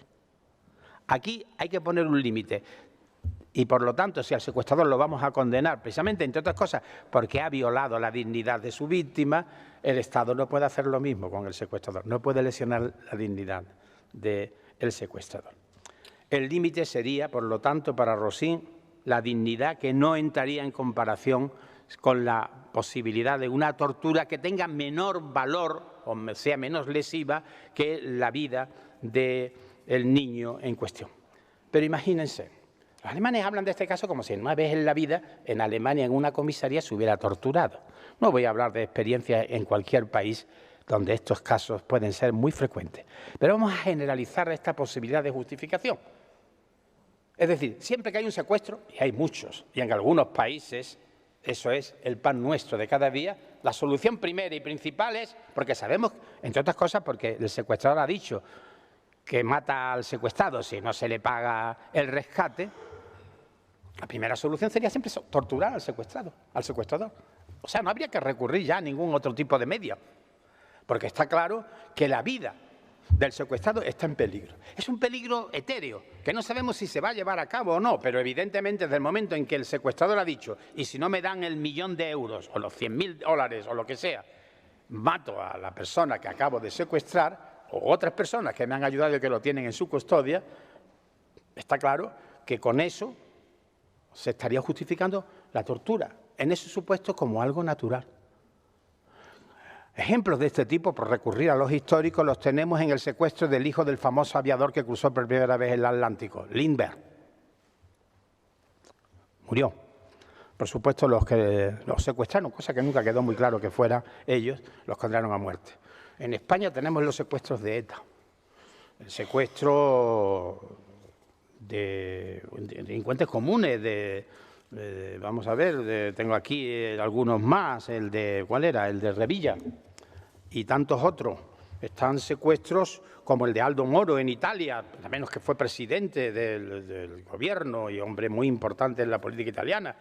Aquí hay que poner un límite y, por lo tanto, si al secuestrador lo vamos a condenar, precisamente, entre otras cosas, porque ha violado la dignidad de su víctima, el Estado no puede hacer lo mismo con el secuestrador, no puede lesionar la dignidad del secuestrador. El límite sería, por lo tanto, para Rosin, la dignidad que no entraría en comparación con la posibilidad de una tortura que tenga menor valor o sea menos lesiva que la vida del niño en cuestión. Pero imagínense, los alemanes hablan de este caso como si una vez en la vida en Alemania en una comisaría se hubiera torturado. No voy a hablar de experiencias en cualquier país donde estos casos pueden ser muy frecuentes, pero vamos a generalizar esta posibilidad de justificación. Es decir, siempre que hay un secuestro, y hay muchos, y en algunos países eso es el pan nuestro de cada día, la solución primera y principal es, porque sabemos, entre otras cosas, porque el secuestrador ha dicho que mata al secuestrado si no se le paga el rescate, la primera solución sería siempre torturar al secuestrado, al secuestrador. O sea, no habría que recurrir ya a ningún otro tipo de medio, porque está claro que la vida del secuestrado está en peligro. Es un peligro etéreo, que no sabemos si se va a llevar a cabo o no, pero evidentemente desde el momento en que el secuestrador ha dicho y si no me dan el $1.000.000 o los $100.000 o lo que sea, mato a la persona que acabo de secuestrar o otras personas que me han ayudado y que lo tienen en su custodia, está claro que con eso se estaría justificando la tortura, en ese supuesto como algo natural. Ejemplos de este tipo, por recurrir a los históricos, los tenemos en el secuestro del hijo del famoso aviador que cruzó por primera vez el Atlántico, Lindbergh. Murió. Por supuesto, los que los secuestraron, cosa que nunca quedó muy claro que fueran ellos, los condenaron a muerte. En España tenemos los secuestros de ETA, el secuestro de delincuentes comunes, vamos a ver, tengo aquí algunos más, el de, ¿cuál era? El de Revilla y tantos otros. Están secuestros como el de Aldo Moro en Italia, a menos que fue presidente del gobierno y hombre muy importante en la política italiana,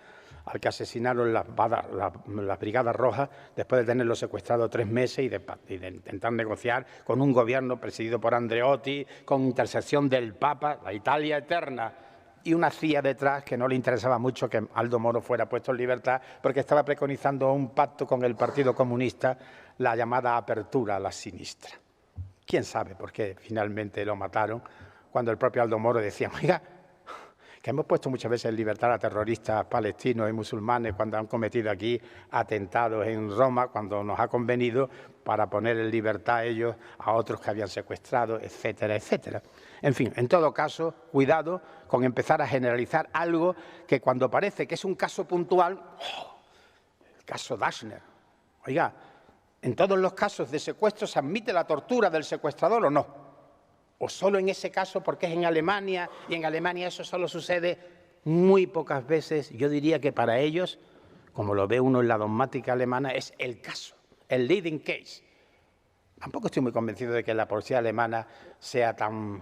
al que asesinaron las Brigadas Rojas después de tenerlo secuestrado 3 meses y de intentar negociar con un gobierno presidido por Andreotti, con intercesión del Papa, la Italia eterna. y una CIA detrás que no le interesaba mucho que Aldo Moro fuera puesto en libertad porque estaba preconizando un pacto con el Partido Comunista, la llamada apertura a la sinistra. ¿Quién sabe por qué finalmente lo mataron cuando el propio Aldo Moro decía, oiga, que hemos puesto muchas veces en libertad a terroristas palestinos y musulmanes cuando han cometido aquí atentados en Roma, cuando nos ha convenido para poner en libertad a ellos, a otros que habían secuestrado, etcétera, etcétera. En fin, en todo caso, cuidado con empezar a generalizar algo que cuando parece que es un caso puntual, el caso Dashner. Oiga, ¿en todos los casos de secuestro se admite la tortura del secuestrador o no? ¿O solo en ese caso porque es en Alemania y en Alemania eso solo sucede muy pocas veces? Yo diría que para ellos, como lo ve uno en la dogmática alemana, es el caso, el leading case. Tampoco estoy muy convencido de que la policía alemana sea tan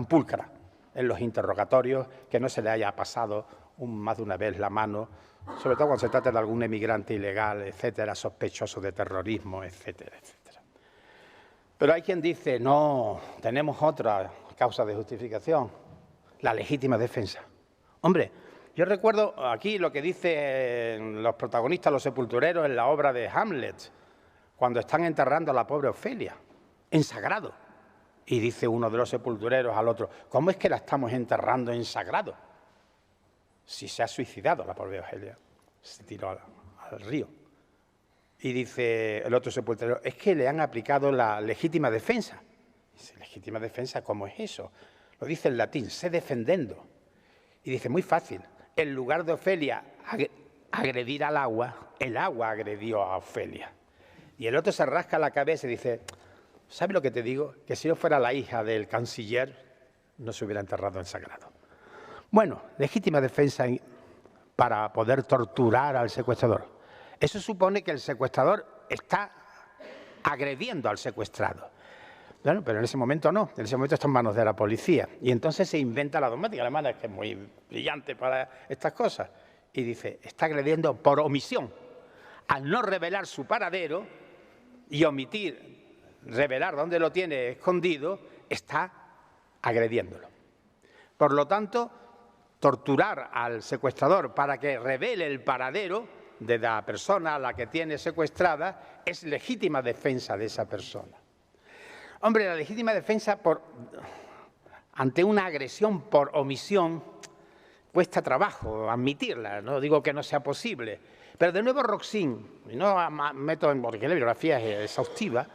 pulcra en los interrogatorios, que no se le haya pasado más de una vez la mano, sobre todo cuando se trata de algún emigrante ilegal, etcétera, sospechoso de terrorismo, etcétera, etcétera. Pero hay quien dice, no, tenemos otra causa de justificación, la legítima defensa. Hombre, yo recuerdo aquí lo que dicen los protagonistas, los sepultureros, en la obra de Hamlet, cuando están enterrando a la pobre Ofelia, en sagrado. Y dice uno de los sepultureros al otro, ¿cómo es que la estamos enterrando en sagrado? Si se ha suicidado la pobre Ofelia, se tiró al río. Y dice el otro sepulturero, es que le han aplicado la legítima defensa. Dice, ¿legítima defensa? ¿Cómo es eso? Lo dice en latín, se defendendo. Y dice, muy fácil, en lugar de Ofelia agredir al agua, el agua agredió a Ofelia. Y el otro se rasca la cabeza y dice, ¿sabes lo que te digo? Que si yo fuera la hija del canciller, no se hubiera enterrado en sagrado. Bueno, legítima defensa para poder torturar al secuestrador. Eso supone que el secuestrador está agrediendo al secuestrado. Bueno, pero en ese momento no, en ese momento está en manos de la policía. Y entonces se inventa la dogmática alemana, que es muy brillante para estas cosas. Y dice, está agrediendo por omisión. Al no revelar su paradero y omitir revelar dónde lo tiene escondido, está agrediéndolo. Por lo tanto, torturar al secuestrador para que revele el paradero de la persona a la que tiene secuestrada es legítima defensa de esa persona. Hombre, la legítima defensa ante una agresión por omisión cuesta trabajo admitirla, no digo que no sea posible, pero de nuevo Roxin, y no meto en porque la bibliografía es exhaustiva,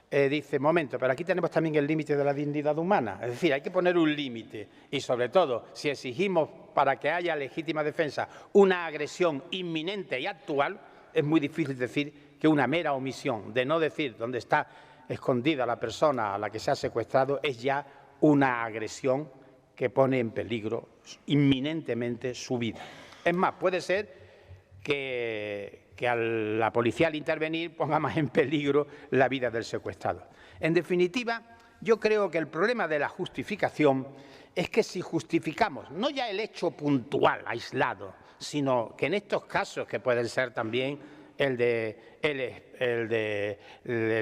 dice, momento, pero aquí tenemos también el límite de la dignidad humana. Es decir, hay que poner un límite y, sobre todo, si exigimos para que haya legítima defensa una agresión inminente y actual, es muy difícil decir que una mera omisión de no decir dónde está escondida la persona a la que se ha secuestrado es ya una agresión que pone en peligro inminentemente su vida. Es más, puede ser que a la policía al intervenir ponga más en peligro la vida del secuestrado. En definitiva, yo creo que el problema de la justificación es que si justificamos no ya el hecho puntual, aislado, sino que en estos casos, que pueden ser también el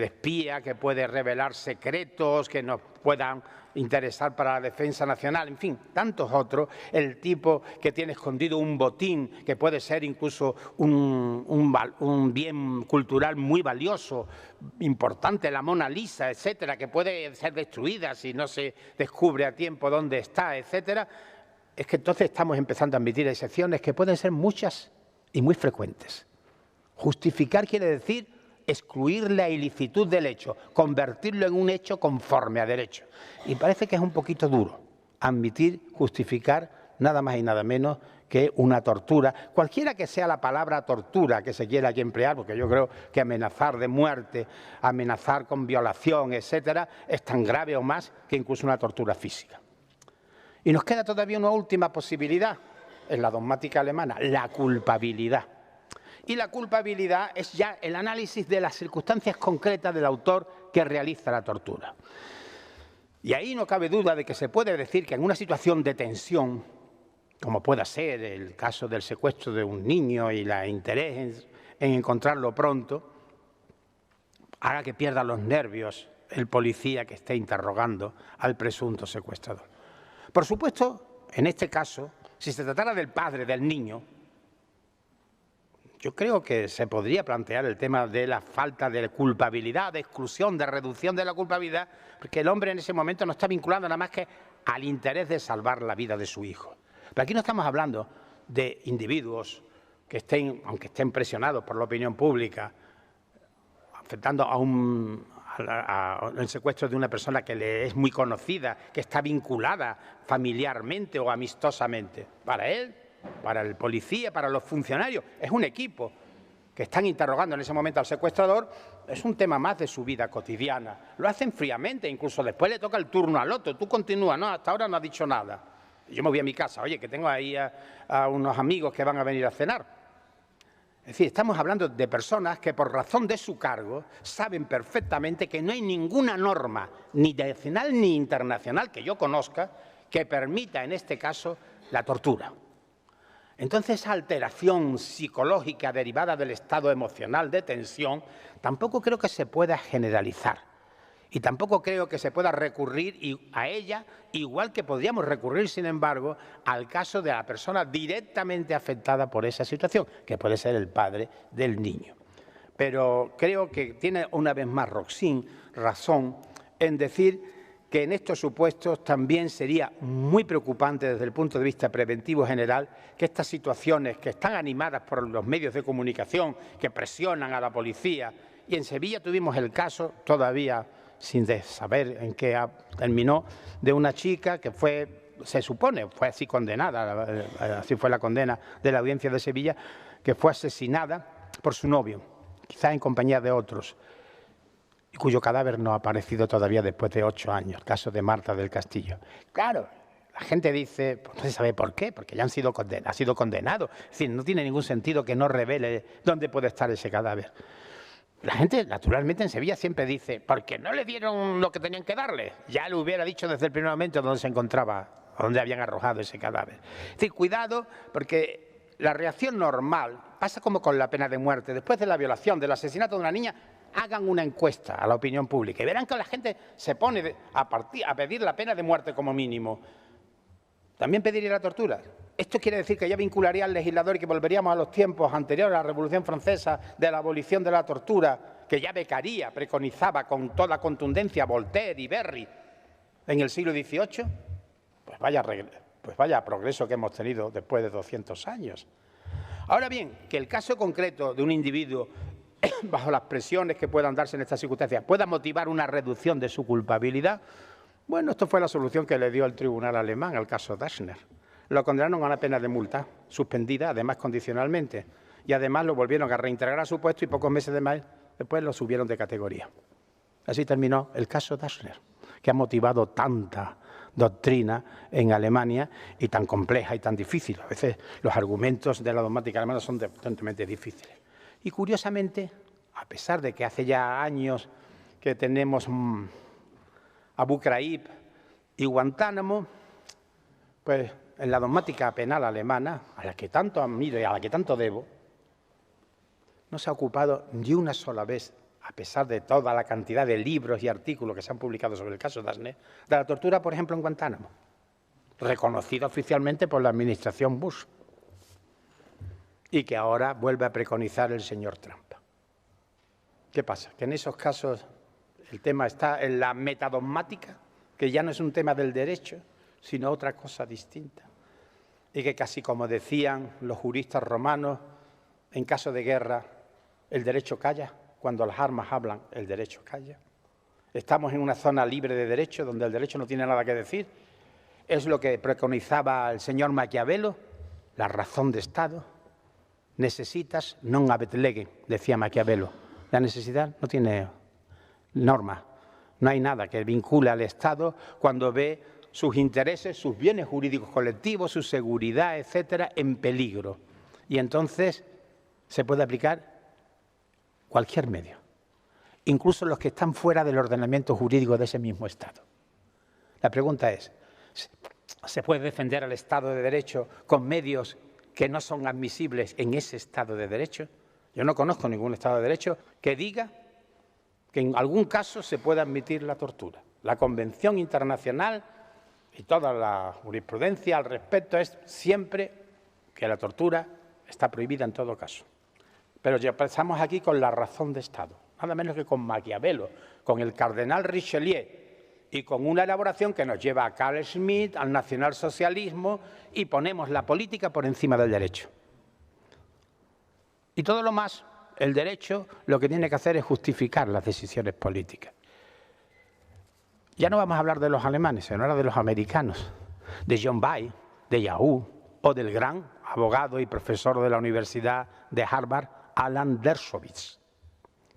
espía que puede revelar secretos que nos puedan interesar para la defensa nacional, en fin, tantos otros, el tipo que tiene escondido un botín que puede ser incluso un bien cultural muy valioso, importante, la Mona Lisa, etcétera, que puede ser destruida si no se descubre a tiempo dónde está, etcétera, es que entonces estamos empezando a admitir excepciones que pueden ser muchas y muy frecuentes. Justificar quiere decir excluir la ilicitud del hecho, convertirlo en un hecho conforme a derecho. Y parece que es un poquito duro admitir, justificar nada más y nada menos que una tortura, cualquiera que sea la palabra tortura que se quiera aquí emplear, porque yo creo que amenazar de muerte, amenazar con violación, etcétera, es tan grave o más que incluso una tortura física. Y nos queda todavía una última posibilidad en la dogmática alemana, la culpabilidad. Y la culpabilidad es ya el análisis de las circunstancias concretas del autor que realiza la tortura. Y ahí no cabe duda de que se puede decir que en una situación de tensión, como pueda ser el caso del secuestro de un niño y el interés en encontrarlo pronto, haga que pierda los nervios el policía que esté interrogando al presunto secuestrador. Por supuesto, en este caso, si se tratara del padre del niño, yo creo que se podría plantear el tema de la falta de culpabilidad, de exclusión, de reducción de la culpabilidad, porque el hombre en ese momento no está vinculado nada más que al interés de salvar la vida de su hijo. Pero aquí no estamos hablando de individuos que estén, aunque estén presionados por la opinión pública, afectando al secuestro de una persona que le es muy conocida, que está vinculada familiarmente o amistosamente. Para él, para el policía, para los funcionarios, es un equipo que están interrogando en ese momento al secuestrador, es un tema más de su vida cotidiana. Lo hacen fríamente, incluso después le toca el turno al otro. Tú continúas, no, hasta ahora no has dicho nada. Yo me voy a mi casa, oye, que tengo ahí a unos amigos que van a venir a cenar. Es decir, estamos hablando de personas que por razón de su cargo saben perfectamente que no hay ninguna norma, ni nacional ni internacional, que yo conozca, que permita en este caso la tortura. Entonces, esa alteración psicológica derivada del estado emocional de tensión tampoco creo que se pueda generalizar. Y tampoco creo que se pueda recurrir a ella, igual que podríamos recurrir, sin embargo, al caso de la persona directamente afectada por esa situación, que puede ser el padre del niño. Pero creo que tiene una vez más Roxin razón en decir que en estos supuestos también sería muy preocupante desde el punto de vista preventivo general que estas situaciones que están animadas por los medios de comunicación, que presionan a la policía, y en Sevilla tuvimos el caso todavía sin saber en qué terminó, de una chica que se supone, fue así condenada, así fue la condena de la audiencia de Sevilla, que fue asesinada por su novio, quizás en compañía de otros, y cuyo cadáver no ha aparecido todavía después de 8 años, el caso de Marta del Castillo. Claro, la gente dice, pues no se sabe por qué, porque ya ha sido condenado. Es decir, no tiene ningún sentido que no revele dónde puede estar ese cadáver. La gente, naturalmente, en Sevilla siempre dice, porque no le dieron lo que tenían que darle. Ya lo hubiera dicho desde el primer momento donde se encontraba, donde habían arrojado ese cadáver. Es decir, cuidado, porque la reacción normal pasa como con la pena de muerte. Después de la violación, del asesinato de una niña, hagan una encuesta a la opinión pública y verán que la gente se pone a pedir la pena de muerte como mínimo. También pediría la tortura. Esto quiere decir que ya vincularía al legislador y que volveríamos a los tiempos anteriores a la Revolución Francesa de la abolición de la tortura, que ya Beccaria preconizaba con toda contundencia Voltaire y Berry en el siglo XVIII. Pues vaya progreso que hemos tenido después de 200 años. Ahora bien, que el caso concreto de un individuo, bajo las presiones que puedan darse en estas circunstancias, pueda motivar una reducción de su culpabilidad, bueno, esto fue la solución que le dio el tribunal alemán al caso Daschner. Lo condenaron a una pena de multa, suspendida, además condicionalmente, y además lo volvieron a reintegrar a su puesto y pocos meses después lo subieron de categoría. Así terminó el caso Daschner, que ha motivado tanta doctrina en Alemania y tan compleja y tan difícil. A veces los argumentos de la dogmática alemana son bastante difíciles. Y curiosamente, a pesar de que hace ya años que tenemos Abu Ghraib y Guantánamo, pues en la dogmática penal alemana, a la que tanto admiro y a la que tanto debo, no se ha ocupado ni una sola vez, a pesar de toda la cantidad de libros y artículos que se han publicado sobre el caso Daschner, de la tortura, por ejemplo, en Guantánamo, reconocida oficialmente por la administración Bush, y que ahora vuelve a preconizar el señor Trump. ¿Qué pasa? Que en esos casos el tema está en la metadogmática, que ya no es un tema del derecho, sino otra cosa distinta. Y que casi como decían los juristas romanos, en caso de guerra, el derecho calla. Cuando las armas hablan, el derecho calla. Estamos en una zona libre de derecho, donde el derecho no tiene nada que decir. Es lo que preconizaba el señor Maquiavelo, la razón de Estado. Necesitas non habet legem, decía Maquiavelo. La necesidad no tiene norma. No hay nada que vincule al Estado cuando ve sus intereses, sus bienes jurídicos colectivos, su seguridad, etcétera, en peligro. Y entonces se puede aplicar cualquier medio, incluso los que están fuera del ordenamiento jurídico de ese mismo Estado. La pregunta es, ¿se puede defender al Estado de Derecho con medios que no son admisibles en ese Estado de Derecho? Yo no conozco ningún Estado de Derecho que diga que en algún caso se pueda admitir la tortura. La Convención Internacional y toda la jurisprudencia al respecto es siempre que la tortura está prohibida en todo caso. Pero ya empezamos aquí con la razón de Estado, nada menos que con Maquiavelo, con el cardenal Richelieu y con una elaboración que nos lleva a Carl Schmitt, al nacionalsocialismo, y ponemos la política por encima del derecho. Y todo lo más, el derecho lo que tiene que hacer es justificar las decisiones políticas. Ya no vamos a hablar de los alemanes, sino ahora de los americanos, de John Bay, de Yahoo, o del gran abogado y profesor de la Universidad de Harvard, Alan Dershowitz,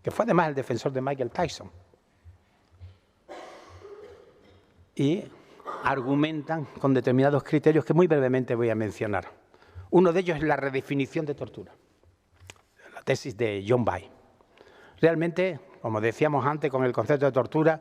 que fue además el defensor de Michael Tyson. Y argumentan con determinados criterios que muy brevemente voy a mencionar. Uno de ellos es la redefinición de tortura, la tesis de John Bay. Realmente, como decíamos antes con el concepto de tortura,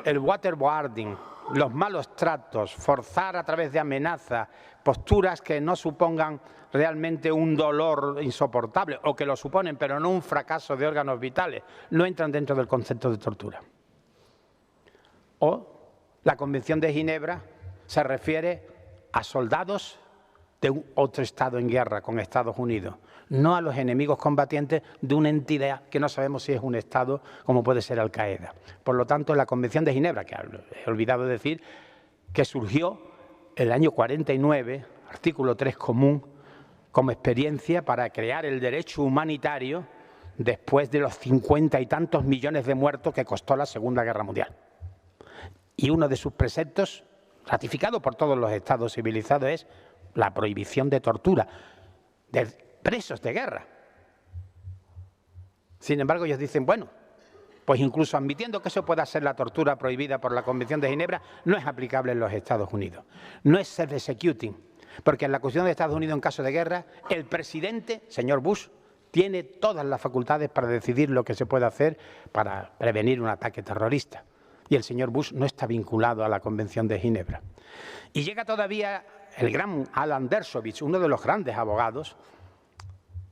el waterboarding, los malos tratos, forzar a través de amenazas, posturas que no supongan realmente un dolor insoportable o que lo suponen, pero no un fracaso de órganos vitales, no entran dentro del concepto de tortura. O la Convención de Ginebra se refiere a soldados de un otro Estado en guerra con Estados Unidos, no a los enemigos combatientes de una entidad que no sabemos si es un Estado como puede ser Al-Qaeda. Por lo tanto, la Convención de Ginebra, que he olvidado decir, que surgió en el año 49, artículo 3 común, como experiencia para crear el derecho humanitario después de los 50 y tantos millones de muertos que costó la Segunda Guerra Mundial. Y uno de sus preceptos, ratificado por todos los estados civilizados, es la prohibición de tortura de presos de guerra. Sin embargo, ellos dicen, bueno, pues incluso admitiendo que eso pueda ser la tortura prohibida por la Convención de Ginebra, no es aplicable en los Estados Unidos. No es self-executing, porque en la Constitución de Estados Unidos, en caso de guerra, el presidente, señor Bush, tiene todas las facultades para decidir lo que se puede hacer para prevenir un ataque terrorista. Y el señor Bush no está vinculado a la Convención de Ginebra. Y llega todavía el gran Alan Dershowitz, uno de los grandes abogados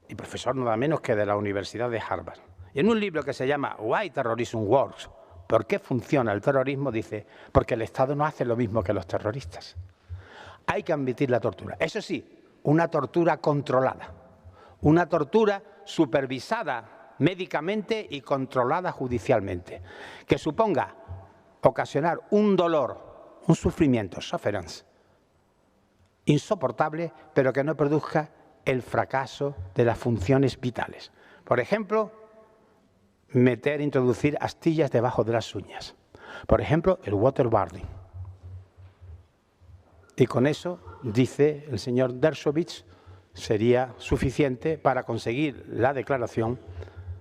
y profesor nada menos que de la Universidad de Harvard. Y en un libro que se llama Why Terrorism Works, ¿por qué funciona el terrorismo?, dice, porque el Estado no hace lo mismo que los terroristas. Hay que admitir la tortura. Eso sí, una tortura controlada, una tortura supervisada médicamente y controlada judicialmente, que suponga ocasionar un dolor, un sufrimiento, sufferance, insoportable, pero que no produzca el fracaso de las funciones vitales. Por ejemplo, introducir astillas debajo de las uñas. Por ejemplo, el waterboarding. Y con eso, dice el señor Dershowitz, sería suficiente para conseguir la declaración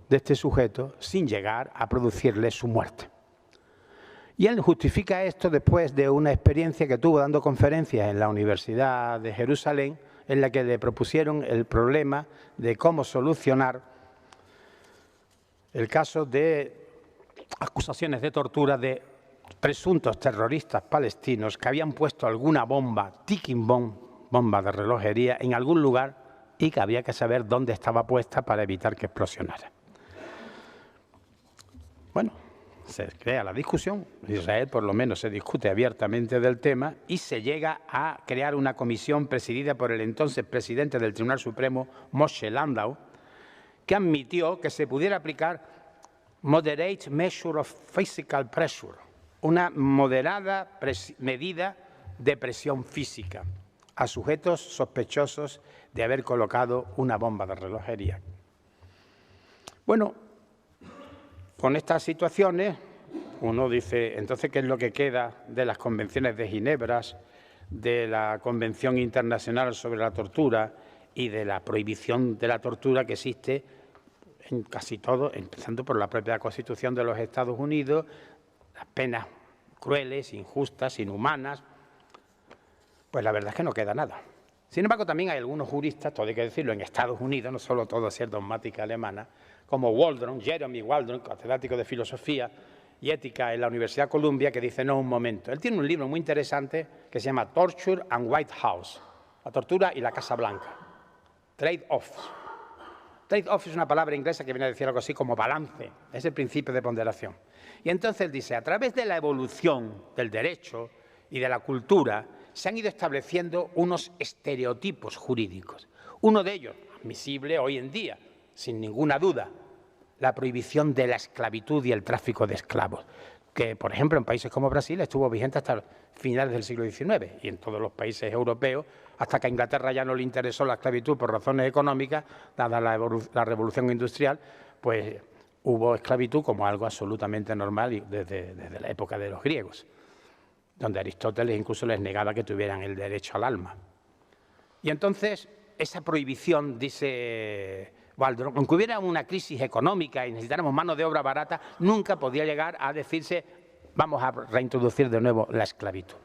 de este sujeto sin llegar a producirle su muerte. Y él justifica esto después de una experiencia que tuvo dando conferencias en la Universidad de Jerusalén, en la que le propusieron el problema de cómo solucionar el caso de acusaciones de tortura de presuntos terroristas palestinos que habían puesto alguna bomba, ticking bomb, bomba de relojería, en algún lugar y que había que saber dónde estaba puesta para evitar que explosionara. Bueno, se crea la discusión, en Israel por lo menos se discute abiertamente del tema y se llega a crear una comisión presidida por el entonces presidente del Tribunal Supremo, Moshe Landau, que admitió que se pudiera aplicar moderate measure of physical pressure, una moderada medida de presión física a sujetos sospechosos de haber colocado una bomba de relojería. Bueno, con estas situaciones, uno dice, entonces, ¿qué es lo que queda de las convenciones de Ginebra, de la Convención Internacional sobre la Tortura y de la prohibición de la tortura que existe en casi todo, empezando por la propia Constitución de los Estados Unidos, las penas crueles, injustas, inhumanas? Pues la verdad es que no queda nada. Sin embargo, también hay algunos juristas, todo hay que decirlo, en Estados Unidos, no solo todo ser dogmática alemana, como Waldron, Jeremy Waldron, catedrático de Filosofía y Ética en la Universidad de Columbia, que dice, no, un momento. Él tiene un libro muy interesante que se llama Torture and White House, la tortura y la Casa Blanca, Trade-offs. Trade-off es una palabra inglesa que viene a decir algo así como balance, es el principio de ponderación. Y entonces él dice, a través de la evolución del derecho y de la cultura se han ido estableciendo unos estereotipos jurídicos. Uno de ellos, admisible hoy en día, sin ninguna duda, la prohibición de la esclavitud y el tráfico de esclavos, que, por ejemplo, en países como Brasil estuvo vigente hasta finales del siglo XIX y en todos los países europeos, hasta que a Inglaterra ya no le interesó la esclavitud por razones económicas, dada la revolución industrial, pues hubo esclavitud como algo absolutamente normal desde la época de los griegos, donde Aristóteles incluso les negaba que tuvieran el derecho al alma. Y entonces, esa prohibición, dice Waldron, aunque hubiera una crisis económica y necesitáramos mano de obra barata, nunca podía llegar a decirse vamos a reintroducir de nuevo la esclavitud.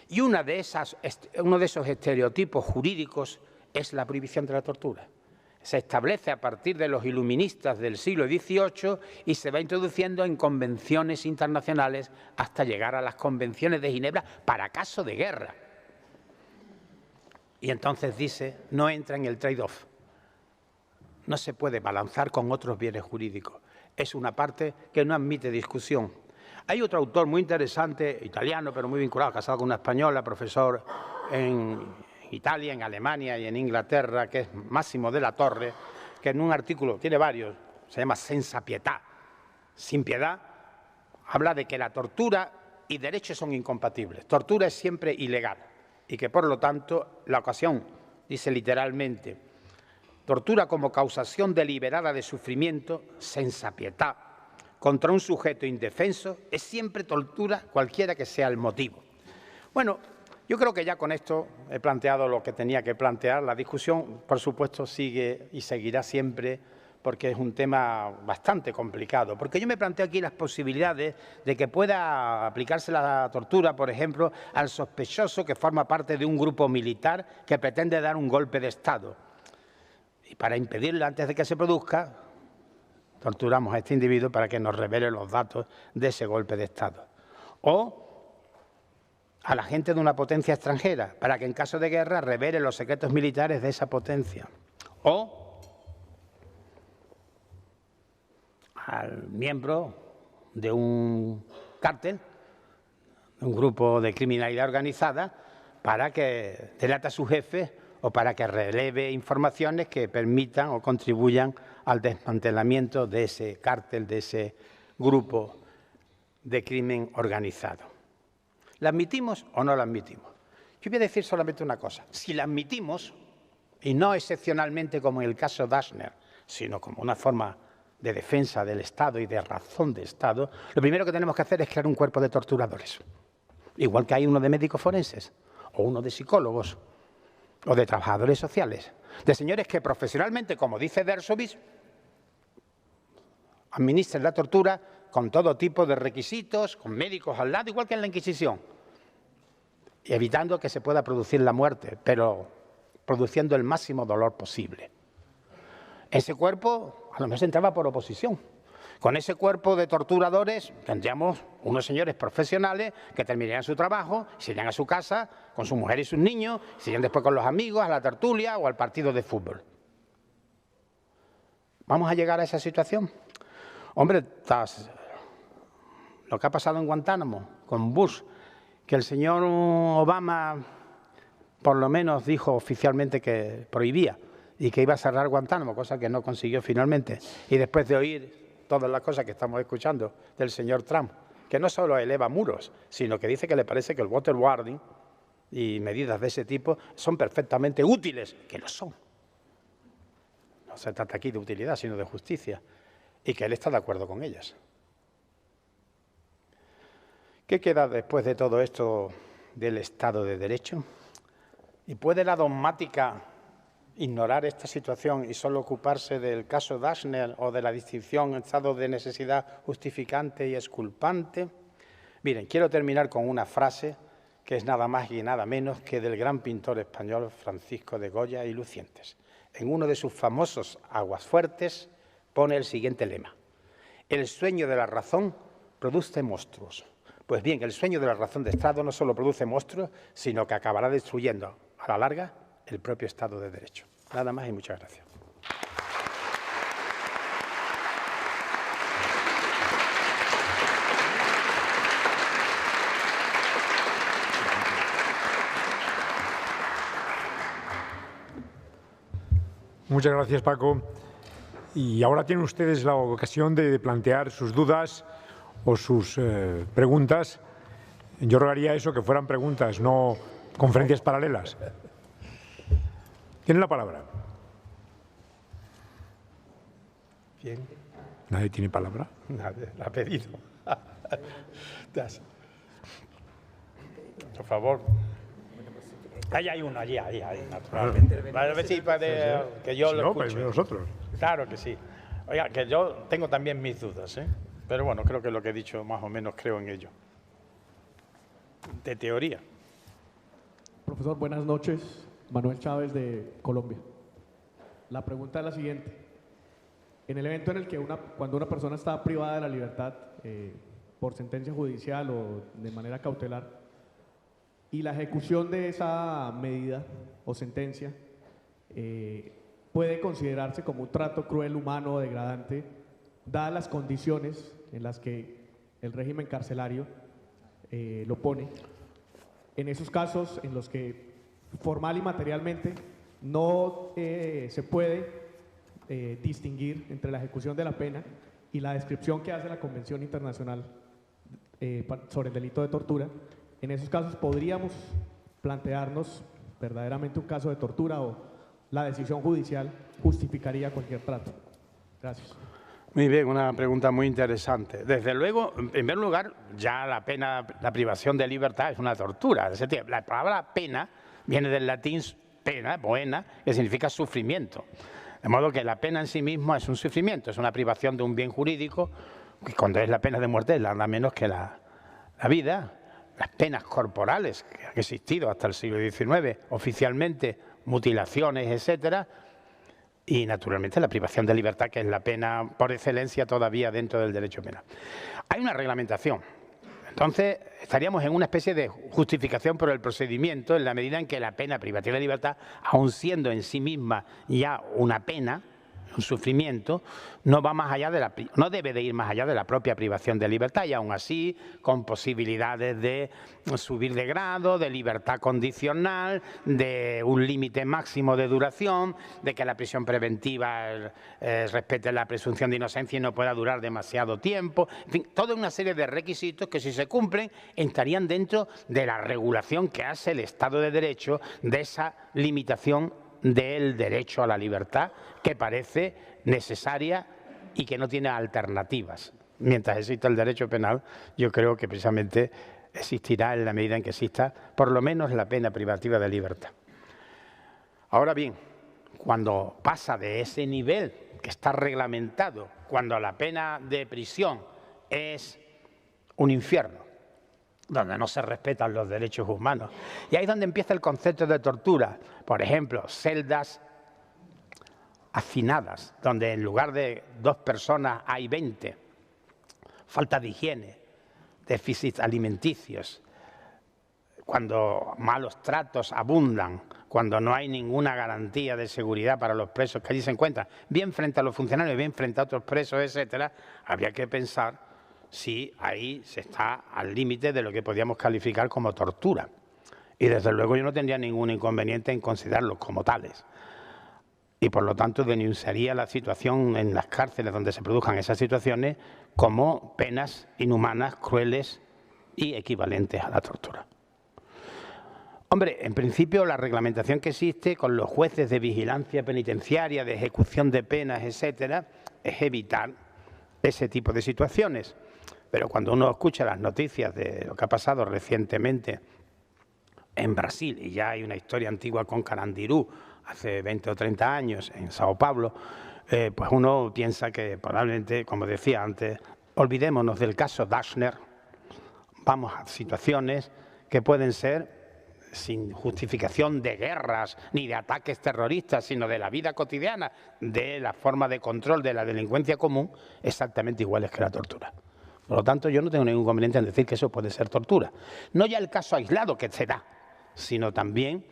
Y uno de esos estereotipos jurídicos es la prohibición de la tortura. Se establece a partir de los iluministas del siglo XVIII y se va introduciendo en convenciones internacionales hasta llegar a las convenciones de Ginebra para caso de guerra. Y entonces dice, no entra en el trade-off. No se puede balanzar con otros bienes jurídicos. Es una parte que no admite discusión. Hay otro autor muy interesante, italiano, pero muy vinculado, casado con una española, profesor en Italia, en Alemania y en Inglaterra, que es Máximo de la Torre, que en un artículo, tiene varios, se llama Senza pietà, sin piedad, habla de que la tortura y derechos son incompatibles. Tortura es siempre ilegal y que, por lo tanto, la ocasión, dice literalmente, tortura como causación deliberada de sufrimiento, senza pietà, contra un sujeto indefenso, es siempre tortura cualquiera que sea el motivo. Bueno, yo creo que ya con esto he planteado lo que tenía que plantear. La discusión, por supuesto, sigue y seguirá siempre porque es un tema bastante complicado. Porque yo me planteo aquí las posibilidades de que pueda aplicarse la tortura, por ejemplo, al sospechoso que forma parte de un grupo militar que pretende dar un golpe de Estado. Y para impedirlo antes de que se produzca, torturamos a este individuo para que nos revele los datos de ese golpe de Estado. O a la gente de una potencia extranjera, para que en caso de guerra revele los secretos militares de esa potencia. O al miembro de un cártel, de un grupo de criminalidad organizada, para que delate a su jefe o para que releve informaciones que permitan o contribuyan al desmantelamiento de ese cártel, de ese grupo de crimen organizado. ¿La admitimos o no la admitimos? Yo voy a decir solamente una cosa. Si la admitimos, y no excepcionalmente como en el caso Dashner, sino como una forma de defensa del Estado y de razón de Estado, lo primero que tenemos que hacer es crear un cuerpo de torturadores. Igual que hay uno de médicos forenses, o uno de psicólogos, o de trabajadores sociales, de señores que profesionalmente, como dice Dershowitz, administren la tortura con todo tipo de requisitos, con médicos al lado, igual que en la Inquisición, y evitando que se pueda producir la muerte, pero produciendo el máximo dolor posible. Ese cuerpo a lo mejor se entraba por oposición. Con ese cuerpo de torturadores tendríamos unos señores profesionales que terminarían su trabajo, se irían a su casa con su mujer y sus niños, se irían después con los amigos a la tertulia o al partido de fútbol. ¿Vamos a llegar a esa situación? Hombre, lo que ha pasado en Guantánamo con Bush, que el señor Obama por lo menos dijo oficialmente que prohibía y que iba a cerrar Guantánamo, cosa que no consiguió finalmente. Y después de oír todas las cosas que estamos escuchando del señor Trump, que no solo eleva muros, sino que dice que le parece que el waterboarding y medidas de ese tipo son perfectamente útiles, que lo son. No se trata aquí de utilidad, sino de justicia, y que él está de acuerdo con ellas. ¿Qué queda después de todo esto del Estado de Derecho? ¿Y puede la dogmática ignorar esta situación y solo ocuparse del caso Dashner o de la distinción en estado de necesidad justificante y exculpante? Miren, quiero terminar con una frase que es nada más y nada menos que del gran pintor español Francisco de Goya y Lucientes. En uno de sus famosos Aguasfuertes pone el siguiente lema: el sueño de la razón produce monstruos. Pues bien, el sueño de la razón de Estado no solo produce monstruos, sino que acabará destruyendo a la larga el propio Estado de Derecho. Nada más y muchas gracias. Muchas gracias, Paco. Y ahora tienen ustedes la ocasión de plantear sus dudas o sus preguntas. Yo rogaría eso, que fueran preguntas, no conferencias paralelas. Tienen la palabra. Bien. ¿Nadie tiene palabra? Nadie, la ha pedido. Por favor. Ahí hay uno, allí, naturalmente. A ver si puede, que yo lo escuche. Pues nosotros. Claro que sí. Oiga, que yo tengo también mis dudas, ¿eh? Pero bueno, creo que lo que he dicho más o menos creo en ello. De teoría. Profesor, buenas noches. Manuel Chávez de Colombia. La pregunta es la siguiente. En el evento en el que cuando una persona está privada de la libertad por sentencia judicial o de manera cautelar y la ejecución de esa medida o sentencia puede considerarse como un trato cruel, humano o degradante, dadas las condiciones en las que el régimen carcelario lo pone. En esos casos en los que formal y materialmente no se puede distinguir entre la ejecución de la pena y la descripción que hace la Convención Internacional sobre el delito de tortura, en esos casos podríamos plantearnos verdaderamente un caso de tortura o la decisión judicial justificaría cualquier trato. Gracias. Muy bien, una pregunta muy interesante. Desde luego, en primer lugar, ya la pena, la privación de libertad es una tortura. La palabra pena viene del latín pena, poena, que significa sufrimiento. De modo que la pena en sí misma es un sufrimiento, es una privación de un bien jurídico, que cuando es la pena de muerte es nada menos que la vida. Las penas corporales que han existido hasta el siglo XIX, oficialmente, mutilaciones, etcétera, y naturalmente la privación de libertad, que es la pena por excelencia todavía dentro del derecho penal. Hay una reglamentación. Entonces, estaríamos en una especie de justificación por el procedimiento en la medida en que la pena privativa de libertad, aun siendo en sí misma ya una pena, un sufrimiento, no va más allá de no debe de ir más allá de la propia privación de libertad, y aún así con posibilidades de subir de grado, de libertad condicional, de un límite máximo de duración, de que la prisión preventiva respete la presunción de inocencia y no pueda durar demasiado tiempo, en fin, toda una serie de requisitos que, si se cumplen, estarían dentro de la regulación que hace el Estado de Derecho de esa limitación del derecho a la libertad, que parece necesaria y que no tiene alternativas. Mientras exista el derecho penal, yo creo que precisamente existirá en la medida en que exista por lo menos la pena privativa de libertad. Ahora bien, cuando pasa de ese nivel que está reglamentado, cuando la pena de prisión es un infierno, donde no se respetan los derechos humanos. Y ahí es donde empieza el concepto de tortura. Por ejemplo, celdas hacinadas, donde en lugar de 2 personas hay 20. Falta de higiene, déficits alimenticios, cuando malos tratos abundan, cuando no hay ninguna garantía de seguridad para los presos que allí se encuentran, bien frente a los funcionarios, bien frente a otros presos, etcétera, habría que pensar si ahí se está al límite de lo que podríamos calificar como tortura. Y desde luego yo no tendría ningún inconveniente en considerarlos como tales. Y por lo tanto denunciaría la situación en las cárceles donde se produzcan esas situaciones como penas inhumanas, crueles y equivalentes a la tortura. Hombre, en principio la reglamentación que existe con los jueces de vigilancia penitenciaria, de ejecución de penas, etcétera, es evitar ese tipo de situaciones. Pero cuando uno escucha las noticias de lo que ha pasado recientemente en Brasil, y ya hay una historia antigua con Carandiru, hace 20 o 30 años, en Sao Paulo, pues uno piensa que probablemente, como decía antes, olvidémonos del caso Dashner, vamos a situaciones que pueden ser sin justificación de guerras ni de ataques terroristas, sino de la vida cotidiana, de la forma de control de la delincuencia común, exactamente iguales que la tortura. Por lo tanto, yo no tengo ningún inconveniente en decir que eso puede ser tortura. No ya el caso aislado que se da, sino también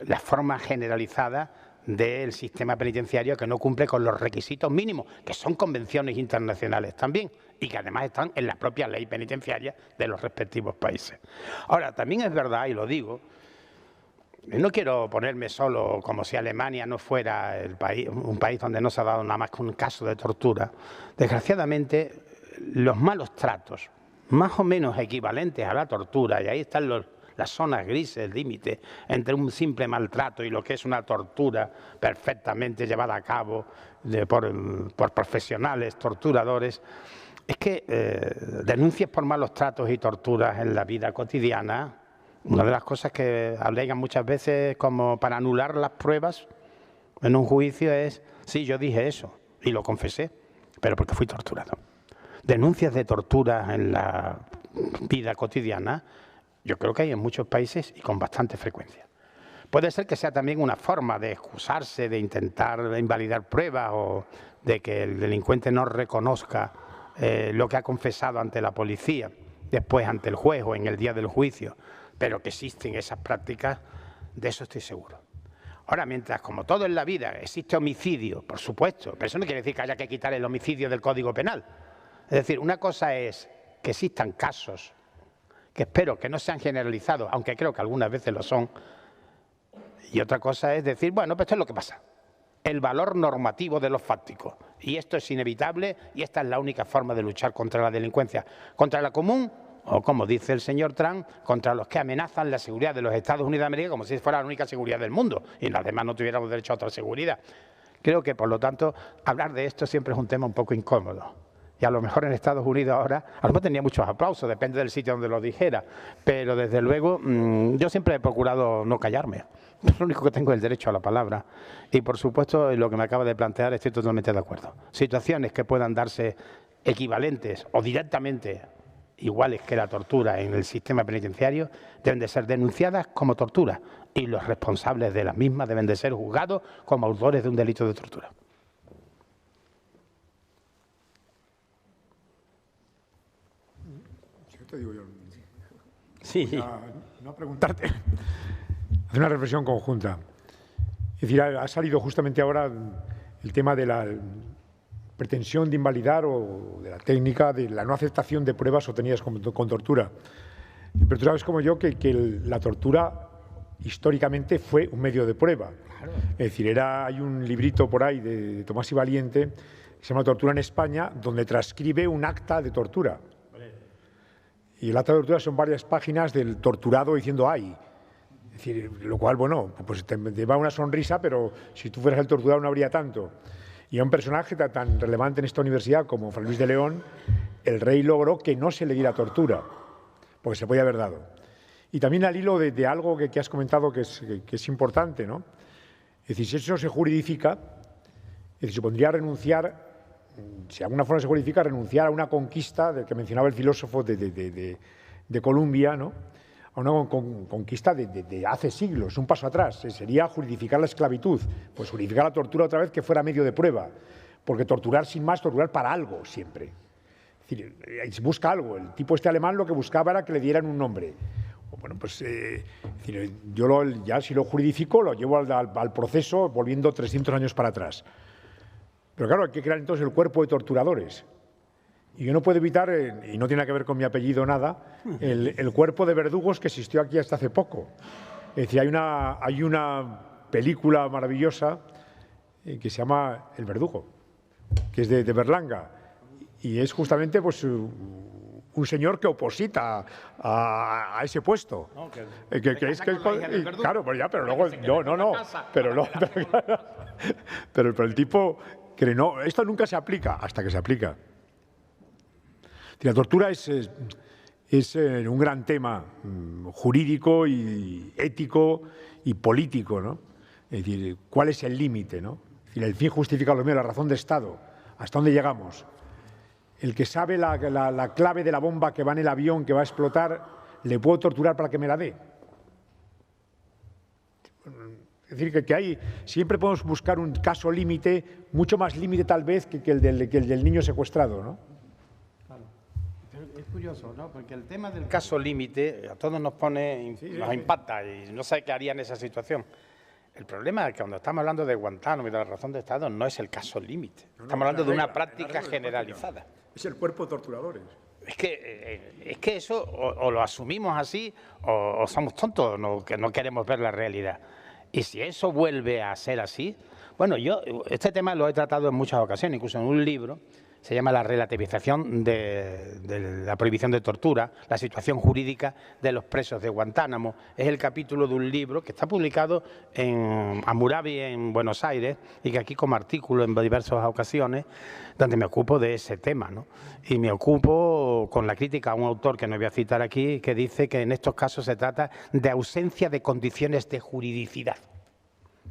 la forma generalizada del sistema penitenciario que no cumple con los requisitos mínimos, que son convenciones internacionales también, y que además están en la propia ley penitenciaria de los respectivos países. Ahora, también es verdad, y lo digo, no quiero ponerme solo como si Alemania no fuera un país donde no se ha dado nada más que un caso de tortura. Desgraciadamente, los malos tratos, más o menos equivalentes a la tortura, y ahí están las zonas grises, el límite entre un simple maltrato y lo que es una tortura perfectamente llevada a cabo por profesionales, torturadores, es que denuncias por malos tratos y torturas en la vida cotidiana. Una de las cosas que alegan muchas veces como para anular las pruebas en un juicio es, sí, yo dije eso y lo confesé, pero porque fui torturado. Denuncias de tortura en la vida cotidiana, yo creo que hay en muchos países y con bastante frecuencia. Puede ser que sea también una forma de excusarse, de intentar invalidar pruebas o de que el delincuente no reconozca lo que ha confesado ante la policía, después ante el juez o en el día del juicio. Pero que existen esas prácticas, de eso estoy seguro. Ahora, mientras, como todo en la vida, existe homicidio, por supuesto, pero eso no quiere decir que haya que quitar el homicidio del Código Penal. Es decir, una cosa es que existan casos, que espero que no sean generalizados, aunque creo que algunas veces lo son, y otra cosa es decir, bueno, pues esto es lo que pasa. El valor normativo de los fácticos. Y esto es inevitable y esta es la única forma de luchar contra la delincuencia. Contra la común, o como dice el señor Trump, contra los que amenazan la seguridad de los Estados Unidos de América como si fuera la única seguridad del mundo y las demás no tuviéramos derecho a otra seguridad. Creo que, por lo tanto, hablar de esto siempre es un tema un poco incómodo. Y a lo mejor en Estados Unidos ahora, a lo mejor tendría muchos aplausos, depende del sitio donde lo dijera, pero desde luego yo siempre he procurado no callarme. Lo único que tengo es el derecho a la palabra. Y por supuesto, lo que me acaba de plantear estoy totalmente de acuerdo. Situaciones que puedan darse equivalentes o directamente iguales que la tortura en el sistema penitenciario, deben de ser denunciadas como tortura y los responsables de las mismas deben de ser juzgados como autores de un delito de tortura. Yo te digo yo. Sí. No preguntarte. Hacer una reflexión conjunta. Es decir, ha salido justamente ahora el tema de la pretensión de invalidar o de la técnica de la no aceptación de pruebas obtenidas con tortura. Pero tú sabes como yo que la tortura históricamente fue un medio de prueba. Claro. Es decir, hay un librito por ahí de Tomás y Valiente que se llama Tortura en España, donde transcribe un acta de tortura. Y el acta de tortura son varias páginas del torturado diciendo ¡ay! Es decir, lo cual, bueno, pues te lleva una sonrisa, pero si tú fueras el torturado no habría tanto. Y a un personaje tan relevante en esta universidad como Fray Luis de León, el rey logró que no se le diera tortura, porque se podía haber dado. Y también al hilo de algo que has comentado que es importante, ¿no? Es decir, si eso se juridifica, es decir, se pondría renunciar, si de alguna forma se juridifica, renunciar a una conquista del que mencionaba el filósofo de Columbia, ¿no? A una conquista de hace siglos, un paso atrás. Sería juridificar la esclavitud, pues juridificar la tortura otra vez que fuera medio de prueba, porque torturar sin más, torturar para algo siempre. Es decir, se busca algo. El tipo este alemán lo que buscaba era que le dieran un nombre. Bueno, pues yo ya si lo juridifico lo llevo al proceso volviendo 300 años para atrás. Pero claro, hay que crear entonces el cuerpo de torturadores. Y yo no puedo evitar, y no tiene que ver con mi apellido nada, el cuerpo de verdugos que existió aquí hasta hace poco. Es decir, hay una película maravillosa que se llama El Verdugo, que es de Berlanga. Y es justamente pues, un señor que oposita a ese puesto. No, claro, pues ya, pero luego... Pero el tipo cree, no, esto nunca se aplica hasta que se aplica. La tortura es un gran tema jurídico y ético y político, ¿no? Es decir, ¿cuál es el límite, no? Es decir, el fin justifica los medios, la razón de Estado. ¿Hasta dónde llegamos? El que sabe la clave de la bomba que va en el avión, que va a explotar, ¿le puedo torturar para que me la dé? Es decir, que siempre podemos buscar un caso límite, mucho más límite tal vez que el del niño secuestrado, ¿no? Es curioso, ¿no? Porque el tema del caso límite a todos nos pone, nos impacta y no sé qué haría en esa situación. El problema es que cuando estamos hablando de Guantánamo y de la razón de Estado no es el caso límite. Estamos hablando de una práctica generalizada. Es el cuerpo de torturadores. Es que eso o lo asumimos así o somos tontos, que no queremos ver la realidad. Y si eso vuelve a ser así, bueno, yo este tema lo he tratado en muchas ocasiones, incluso en un libro, se llama La relativización de la prohibición de tortura, la situación jurídica de los presos de Guantánamo. Es el capítulo de un libro que está publicado en Hammurabi, en Buenos Aires, y que aquí como artículo en diversas ocasiones, donde me ocupo de ese tema, ¿no? Y me ocupo con la crítica a un autor que no voy a citar aquí, que dice que en estos casos se trata de ausencia de condiciones de juridicidad.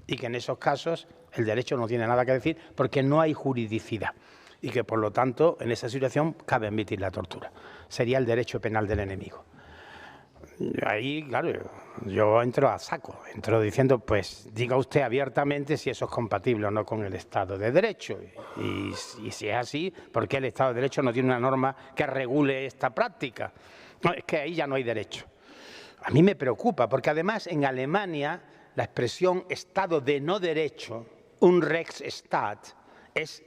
Y que en esos casos el derecho no tiene nada que decir porque no hay juridicidad. Y que, por lo tanto, en esa situación cabe admitir la tortura. Sería el derecho penal del enemigo. Ahí, claro, yo entro a saco, entro diciendo, pues diga usted abiertamente si eso es compatible o no con el Estado de Derecho. Y si es así, ¿por qué el Estado de Derecho no tiene una norma que regule esta práctica? No, es que ahí ya no hay derecho. A mí me preocupa, porque además en Alemania la expresión Estado de no derecho, un Rechtsstaat, es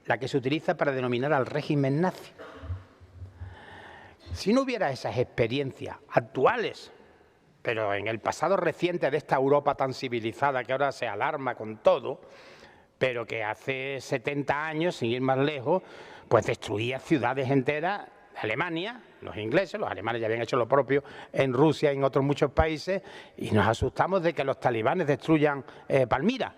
la que se utiliza para denominar al régimen nazi. Si no hubiera esas experiencias actuales, pero en el pasado reciente de esta Europa tan civilizada que ahora se alarma con todo, pero que hace 70 años, sin ir más lejos, pues destruía ciudades enteras de Alemania, los ingleses, los alemanes ya habían hecho lo propio en Rusia y en otros muchos países, y nos asustamos de que los talibanes destruyan Palmira.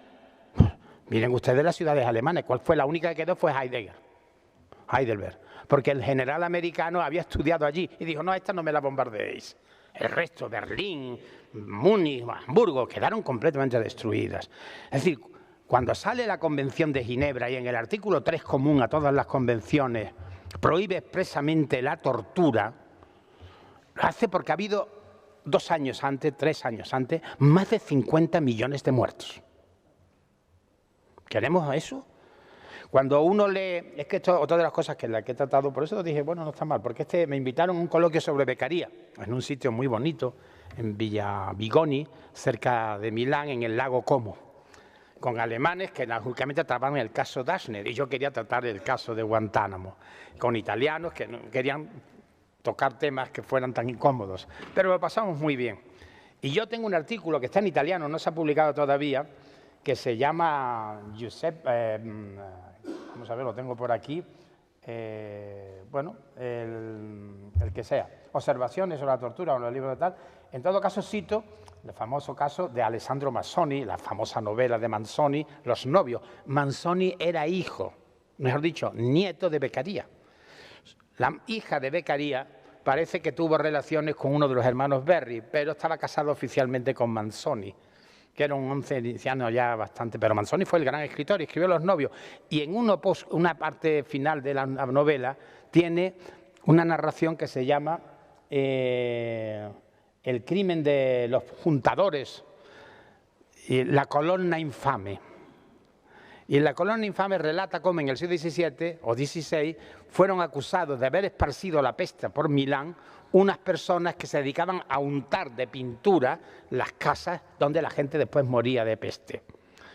Miren ustedes las ciudades alemanas, ¿cuál fue la única que quedó? Fue Heidelberg, porque el general americano había estudiado allí y dijo, no, esta no me la bombardeéis. El resto, Berlín, Múnich, Hamburgo, quedaron completamente destruidas. Es decir, cuando sale la Convención de Ginebra y en el artículo 3 común a todas las convenciones prohíbe expresamente la tortura, lo hace porque ha habido 2 años antes, 3 años antes, más de 50 millones de muertos. ¿Queremos eso? Cuando uno lee, es que esto es otra de las cosas que he tratado, por eso dije, bueno, no está mal, porque me invitaron a un coloquio sobre becaría, en un sitio muy bonito, en Villa Vigoni, cerca de Milán, en el lago Como, con alemanes que lógicamente trataban el caso Dachner, y yo quería tratar el caso de Guantánamo, con italianos que no querían tocar temas que fueran tan incómodos, pero lo pasamos muy bien. Y yo tengo un artículo que está en italiano, no se ha publicado todavía, que se llama Giuseppe, vamos a ver, lo tengo por aquí, bueno, el que sea, observaciones sobre la tortura o los libros de tal. En todo caso cito el famoso caso de Alessandro Manzoni, la famosa novela de Manzoni, Los novios. Manzoni era hijo, mejor dicho, nieto de Beccaria. La hija de Beccaria parece que tuvo relaciones con uno de los hermanos Berri, pero estaba casado oficialmente con Manzoni, que era un anciano ya bastante, pero Manzoni fue el gran escritor y escribió Los novios. Y en una parte final de la novela tiene una narración que se llama El crimen de los juntadores, y la colonna infame. Y en la colonna infame relata cómo en el siglo XVII o XVI fueron acusados de haber esparcido la peste por Milán unas personas que se dedicaban a untar de pintura las casas donde la gente después moría de peste.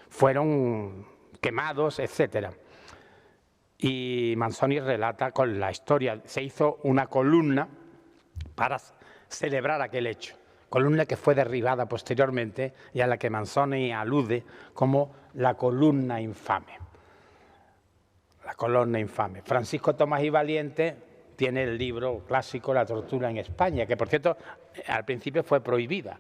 Fueron quemados, etcétera. Y Manzoni relata con la historia, se hizo una columna para celebrar aquel hecho, columna que fue derribada posteriormente y a la que Manzoni alude como la columna infame. La columna infame. Francisco Tomás y Valiente tiene el libro clásico La tortura en España, que por cierto al principio fue prohibida.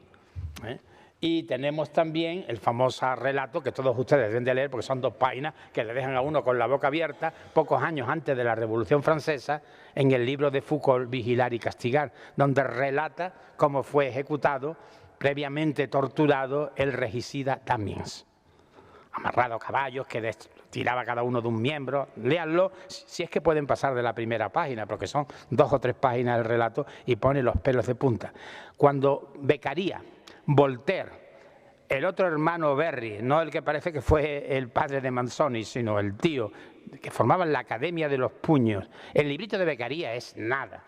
Y tenemos también el famoso relato que todos ustedes deben de leer, porque son 2 páginas que le dejan a uno con la boca abierta, pocos años antes de la Revolución Francesa, en el libro de Foucault, Vigilar y Castigar, donde relata cómo fue ejecutado, previamente torturado, el regicida Damiens. Amarrado a caballos, que tiraba cada uno de un miembro. Léanlo, si es que pueden pasar de la primera página, porque son 2 o 3 páginas del relato y pone los pelos de punta. Cuando Beccaria, Voltaire, el otro hermano Berri, no el que parece que fue el padre de Manzoni, sino el tío, que formaban la Academia de los Puños, el librito de Beccaria es nada,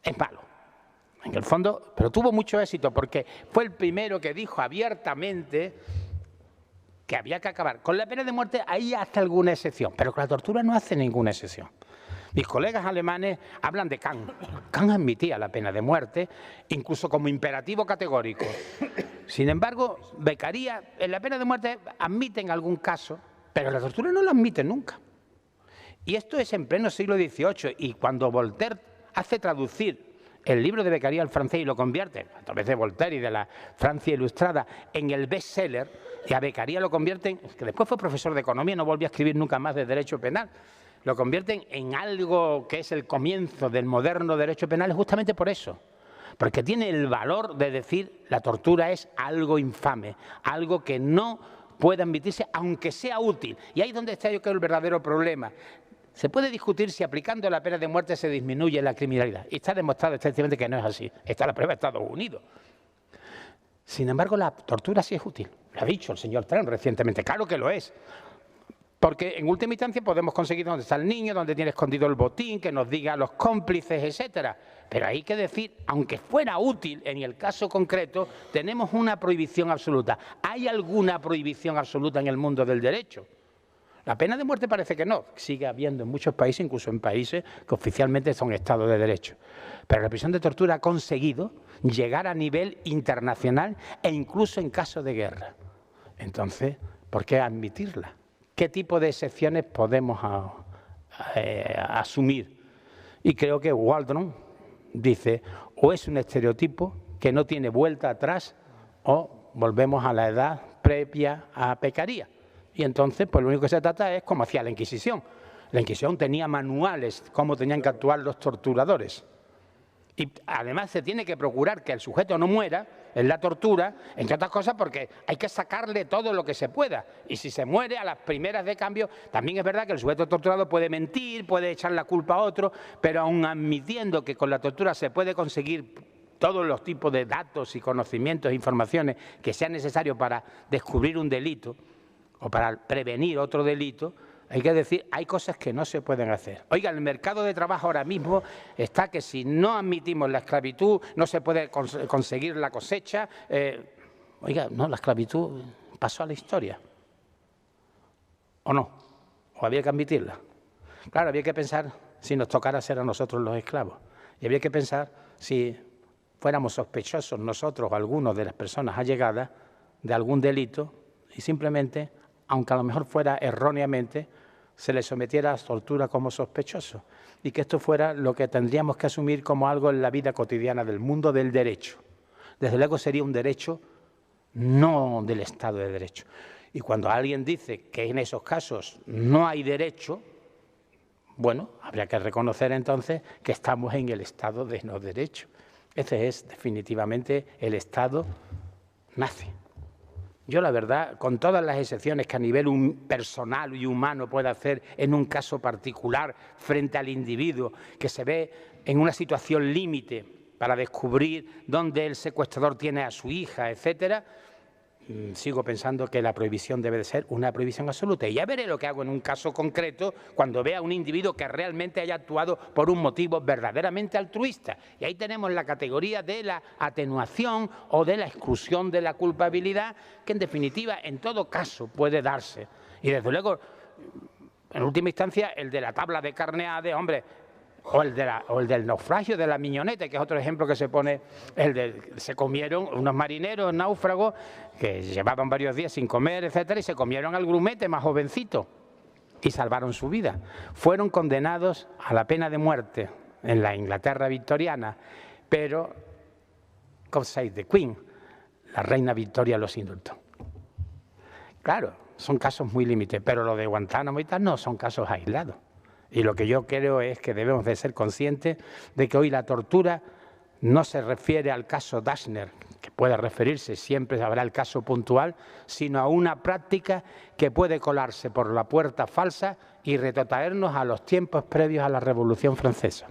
es malo. En el fondo, pero tuvo mucho éxito porque fue el primero que dijo abiertamente que había que acabar. Con la pena de muerte hay hasta alguna excepción, pero con la tortura no hace ninguna excepción. Mis colegas alemanes hablan de Kant. Kant admitía la pena de muerte, incluso como imperativo categórico. Sin embargo, Beccaria, en la pena de muerte admite en algún caso, pero la tortura no la admite nunca. Y esto es en pleno siglo XVIII, y cuando Voltaire hace traducir el libro de Beccaria al francés y lo convierte, a través de Voltaire y de la Francia Ilustrada, en el bestseller, y a Beccaria lo convierten, que después fue profesor de economía, no volvió a escribir nunca más de derecho penal, lo convierten en algo que es el comienzo del moderno derecho penal justamente por eso, porque tiene el valor de decir la tortura es algo infame, algo que no puede admitirse aunque sea útil. Y ahí es donde está yo creo el verdadero problema. Se puede discutir si aplicando la pena de muerte se disminuye la criminalidad. Y está demostrado extensivamente que no es así. Está la prueba de Estados Unidos. Sin embargo, la tortura sí es útil. Lo ha dicho el señor Trump recientemente. Claro que lo es. Porque en última instancia podemos conseguir dónde está el niño, dónde tiene escondido el botín, que nos diga los cómplices, etcétera. Pero hay que decir, aunque fuera útil en el caso concreto, tenemos una prohibición absoluta. ¿Hay alguna prohibición absoluta en el mundo del derecho? La pena de muerte parece que no, sigue habiendo en muchos países, incluso en países que oficialmente son estados de derecho. Pero la prisión de tortura ha conseguido llegar a nivel internacional e incluso en caso de guerra. Entonces, ¿por qué admitirla? ¿Qué tipo de excepciones podemos asumir? Y creo que Waldron dice, o es un estereotipo que no tiene vuelta atrás o volvemos a la edad previa a Beccaria. Y entonces, pues lo único que se trata es como hacía la Inquisición. La Inquisición tenía manuales, cómo tenían que actuar los torturadores. Y además se tiene que procurar que el sujeto no muera en la tortura, entre otras cosas porque hay que sacarle todo lo que se pueda. Y si se muere a las primeras de cambio, también es verdad que el sujeto torturado puede mentir, puede echar la culpa a otro, pero aun admitiendo que con la tortura se puede conseguir todos los tipos de datos y conocimientos e informaciones que sean necesarios para descubrir un delito, o para prevenir otro delito, hay que decir, hay cosas que no se pueden hacer. Oiga, el mercado de trabajo ahora mismo está que si no admitimos la esclavitud, no se puede conseguir la cosecha. Oiga, no, la esclavitud pasó a la historia. ¿O no? ¿O había que admitirla? Claro, había que pensar si nos tocara ser a nosotros los esclavos. Y había que pensar si fuéramos sospechosos nosotros o algunos de las personas allegadas de algún delito y simplemente, aunque a lo mejor fuera erróneamente, se le sometiera a tortura como sospechoso y que esto fuera lo que tendríamos que asumir como algo en la vida cotidiana del mundo del derecho. Desde luego sería un derecho no del Estado de Derecho. Y cuando alguien dice que en esos casos no hay derecho, bueno, habría que reconocer entonces que estamos en el Estado de no derecho. Ese es definitivamente el Estado nazi. Yo, la verdad, con todas las excepciones que a nivel personal y humano puede hacer en un caso particular frente al individuo que se ve en una situación límite para descubrir dónde el secuestrador tiene a su hija, etcétera, sigo pensando que la prohibición debe de ser una prohibición absoluta. Y ya veré lo que hago en un caso concreto cuando vea a un individuo que realmente haya actuado por un motivo verdaderamente altruista. Y ahí tenemos la categoría de la atenuación o de la exclusión de la culpabilidad, que en definitiva, en todo caso, puede darse. Y desde luego, en última instancia, el de la tabla de Carneade, hombre, o el del naufragio de la Miñoneta, que es otro ejemplo que se pone, se comieron unos marineros náufragos que llevaban varios días sin comer, etcétera, y se comieron al grumete más jovencito y salvaron su vida. Fueron condenados a la pena de muerte en la Inglaterra victoriana, pero, God save the Queen, la reina Victoria los indultó. Claro, son casos muy límites, pero lo de Guantánamo y tal no son casos aislados. Y lo que yo creo es que debemos de ser conscientes de que hoy la tortura no se refiere al caso Dachner, que puede referirse, siempre habrá el caso puntual, sino a una práctica que puede colarse por la puerta falsa y retrotraernos a los tiempos previos a la Revolución Francesa.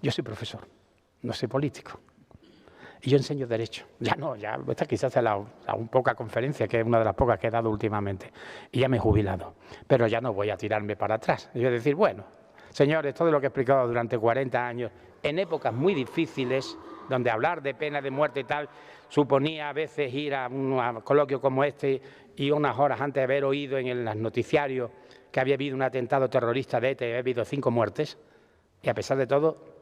Yo soy profesor, no soy político. Y yo enseño Derecho. Ya no, ya esta quizás es la poca conferencia, que es una de las pocas que he dado últimamente. Y ya me he jubilado. Pero ya no voy a tirarme para atrás. Y voy a decir, bueno, señores, todo lo que he explicado durante 40 años, en épocas muy difíciles, donde hablar de pena de muerte y tal, suponía a veces ir a un coloquio como este y unas horas antes de haber oído en los noticiarios que había habido un atentado terrorista de ETA y había habido 5 muertes, y a pesar de todo,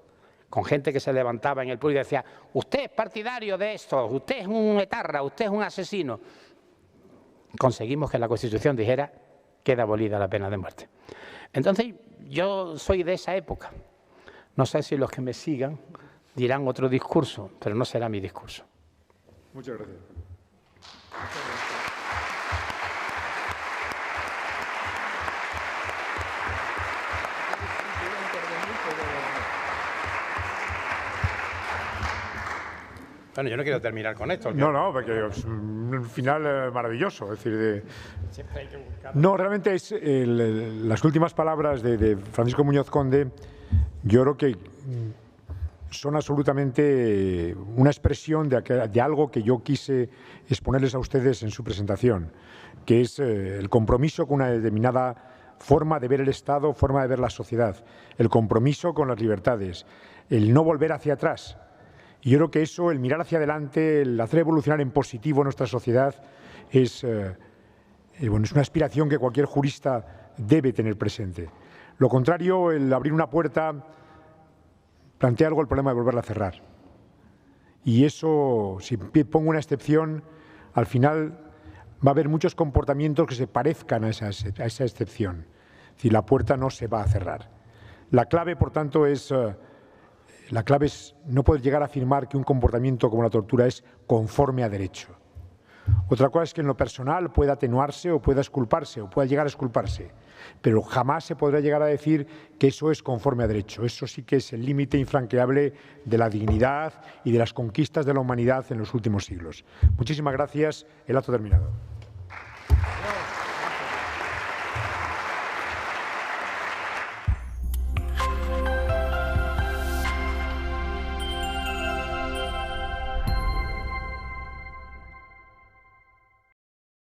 con gente que se levantaba en el público y decía, usted es partidario de esto, usted es un etarra, usted es un asesino. Conseguimos que la Constitución dijera, queda abolida la pena de muerte. Entonces, yo soy de esa época. No sé si los que me sigan dirán otro discurso, pero no será mi discurso. Muchas gracias. Bueno, yo no quiero terminar con esto. No, porque es un final maravilloso. Es decir, no, realmente es las últimas palabras de Francisco Muñoz Conde, yo creo que son absolutamente una expresión de algo que yo quise exponerles a ustedes en su presentación, que es el compromiso con una determinada forma de ver el Estado, forma de ver la sociedad, el compromiso con las libertades, el no volver hacia atrás. Y yo creo que eso, el mirar hacia adelante, el hacer evolucionar en positivo nuestra sociedad, es una aspiración que cualquier jurista debe tener presente. Lo contrario, el abrir una puerta plantea algo el problema de volverla a cerrar. Y eso, si pongo una excepción, al final va a haber muchos comportamientos que se parezcan a esa excepción. Es decir, la puerta no se va a cerrar. La clave, por tanto, es no poder llegar a afirmar que un comportamiento como la tortura es conforme a derecho. Otra cosa es que en lo personal pueda atenuarse o pueda exculparse o pueda llegar a exculparse, pero jamás se podrá llegar a decir que eso es conforme a derecho. Eso sí que es el límite infranqueable de la dignidad y de las conquistas de la humanidad en los últimos siglos. Muchísimas gracias. El acto terminado.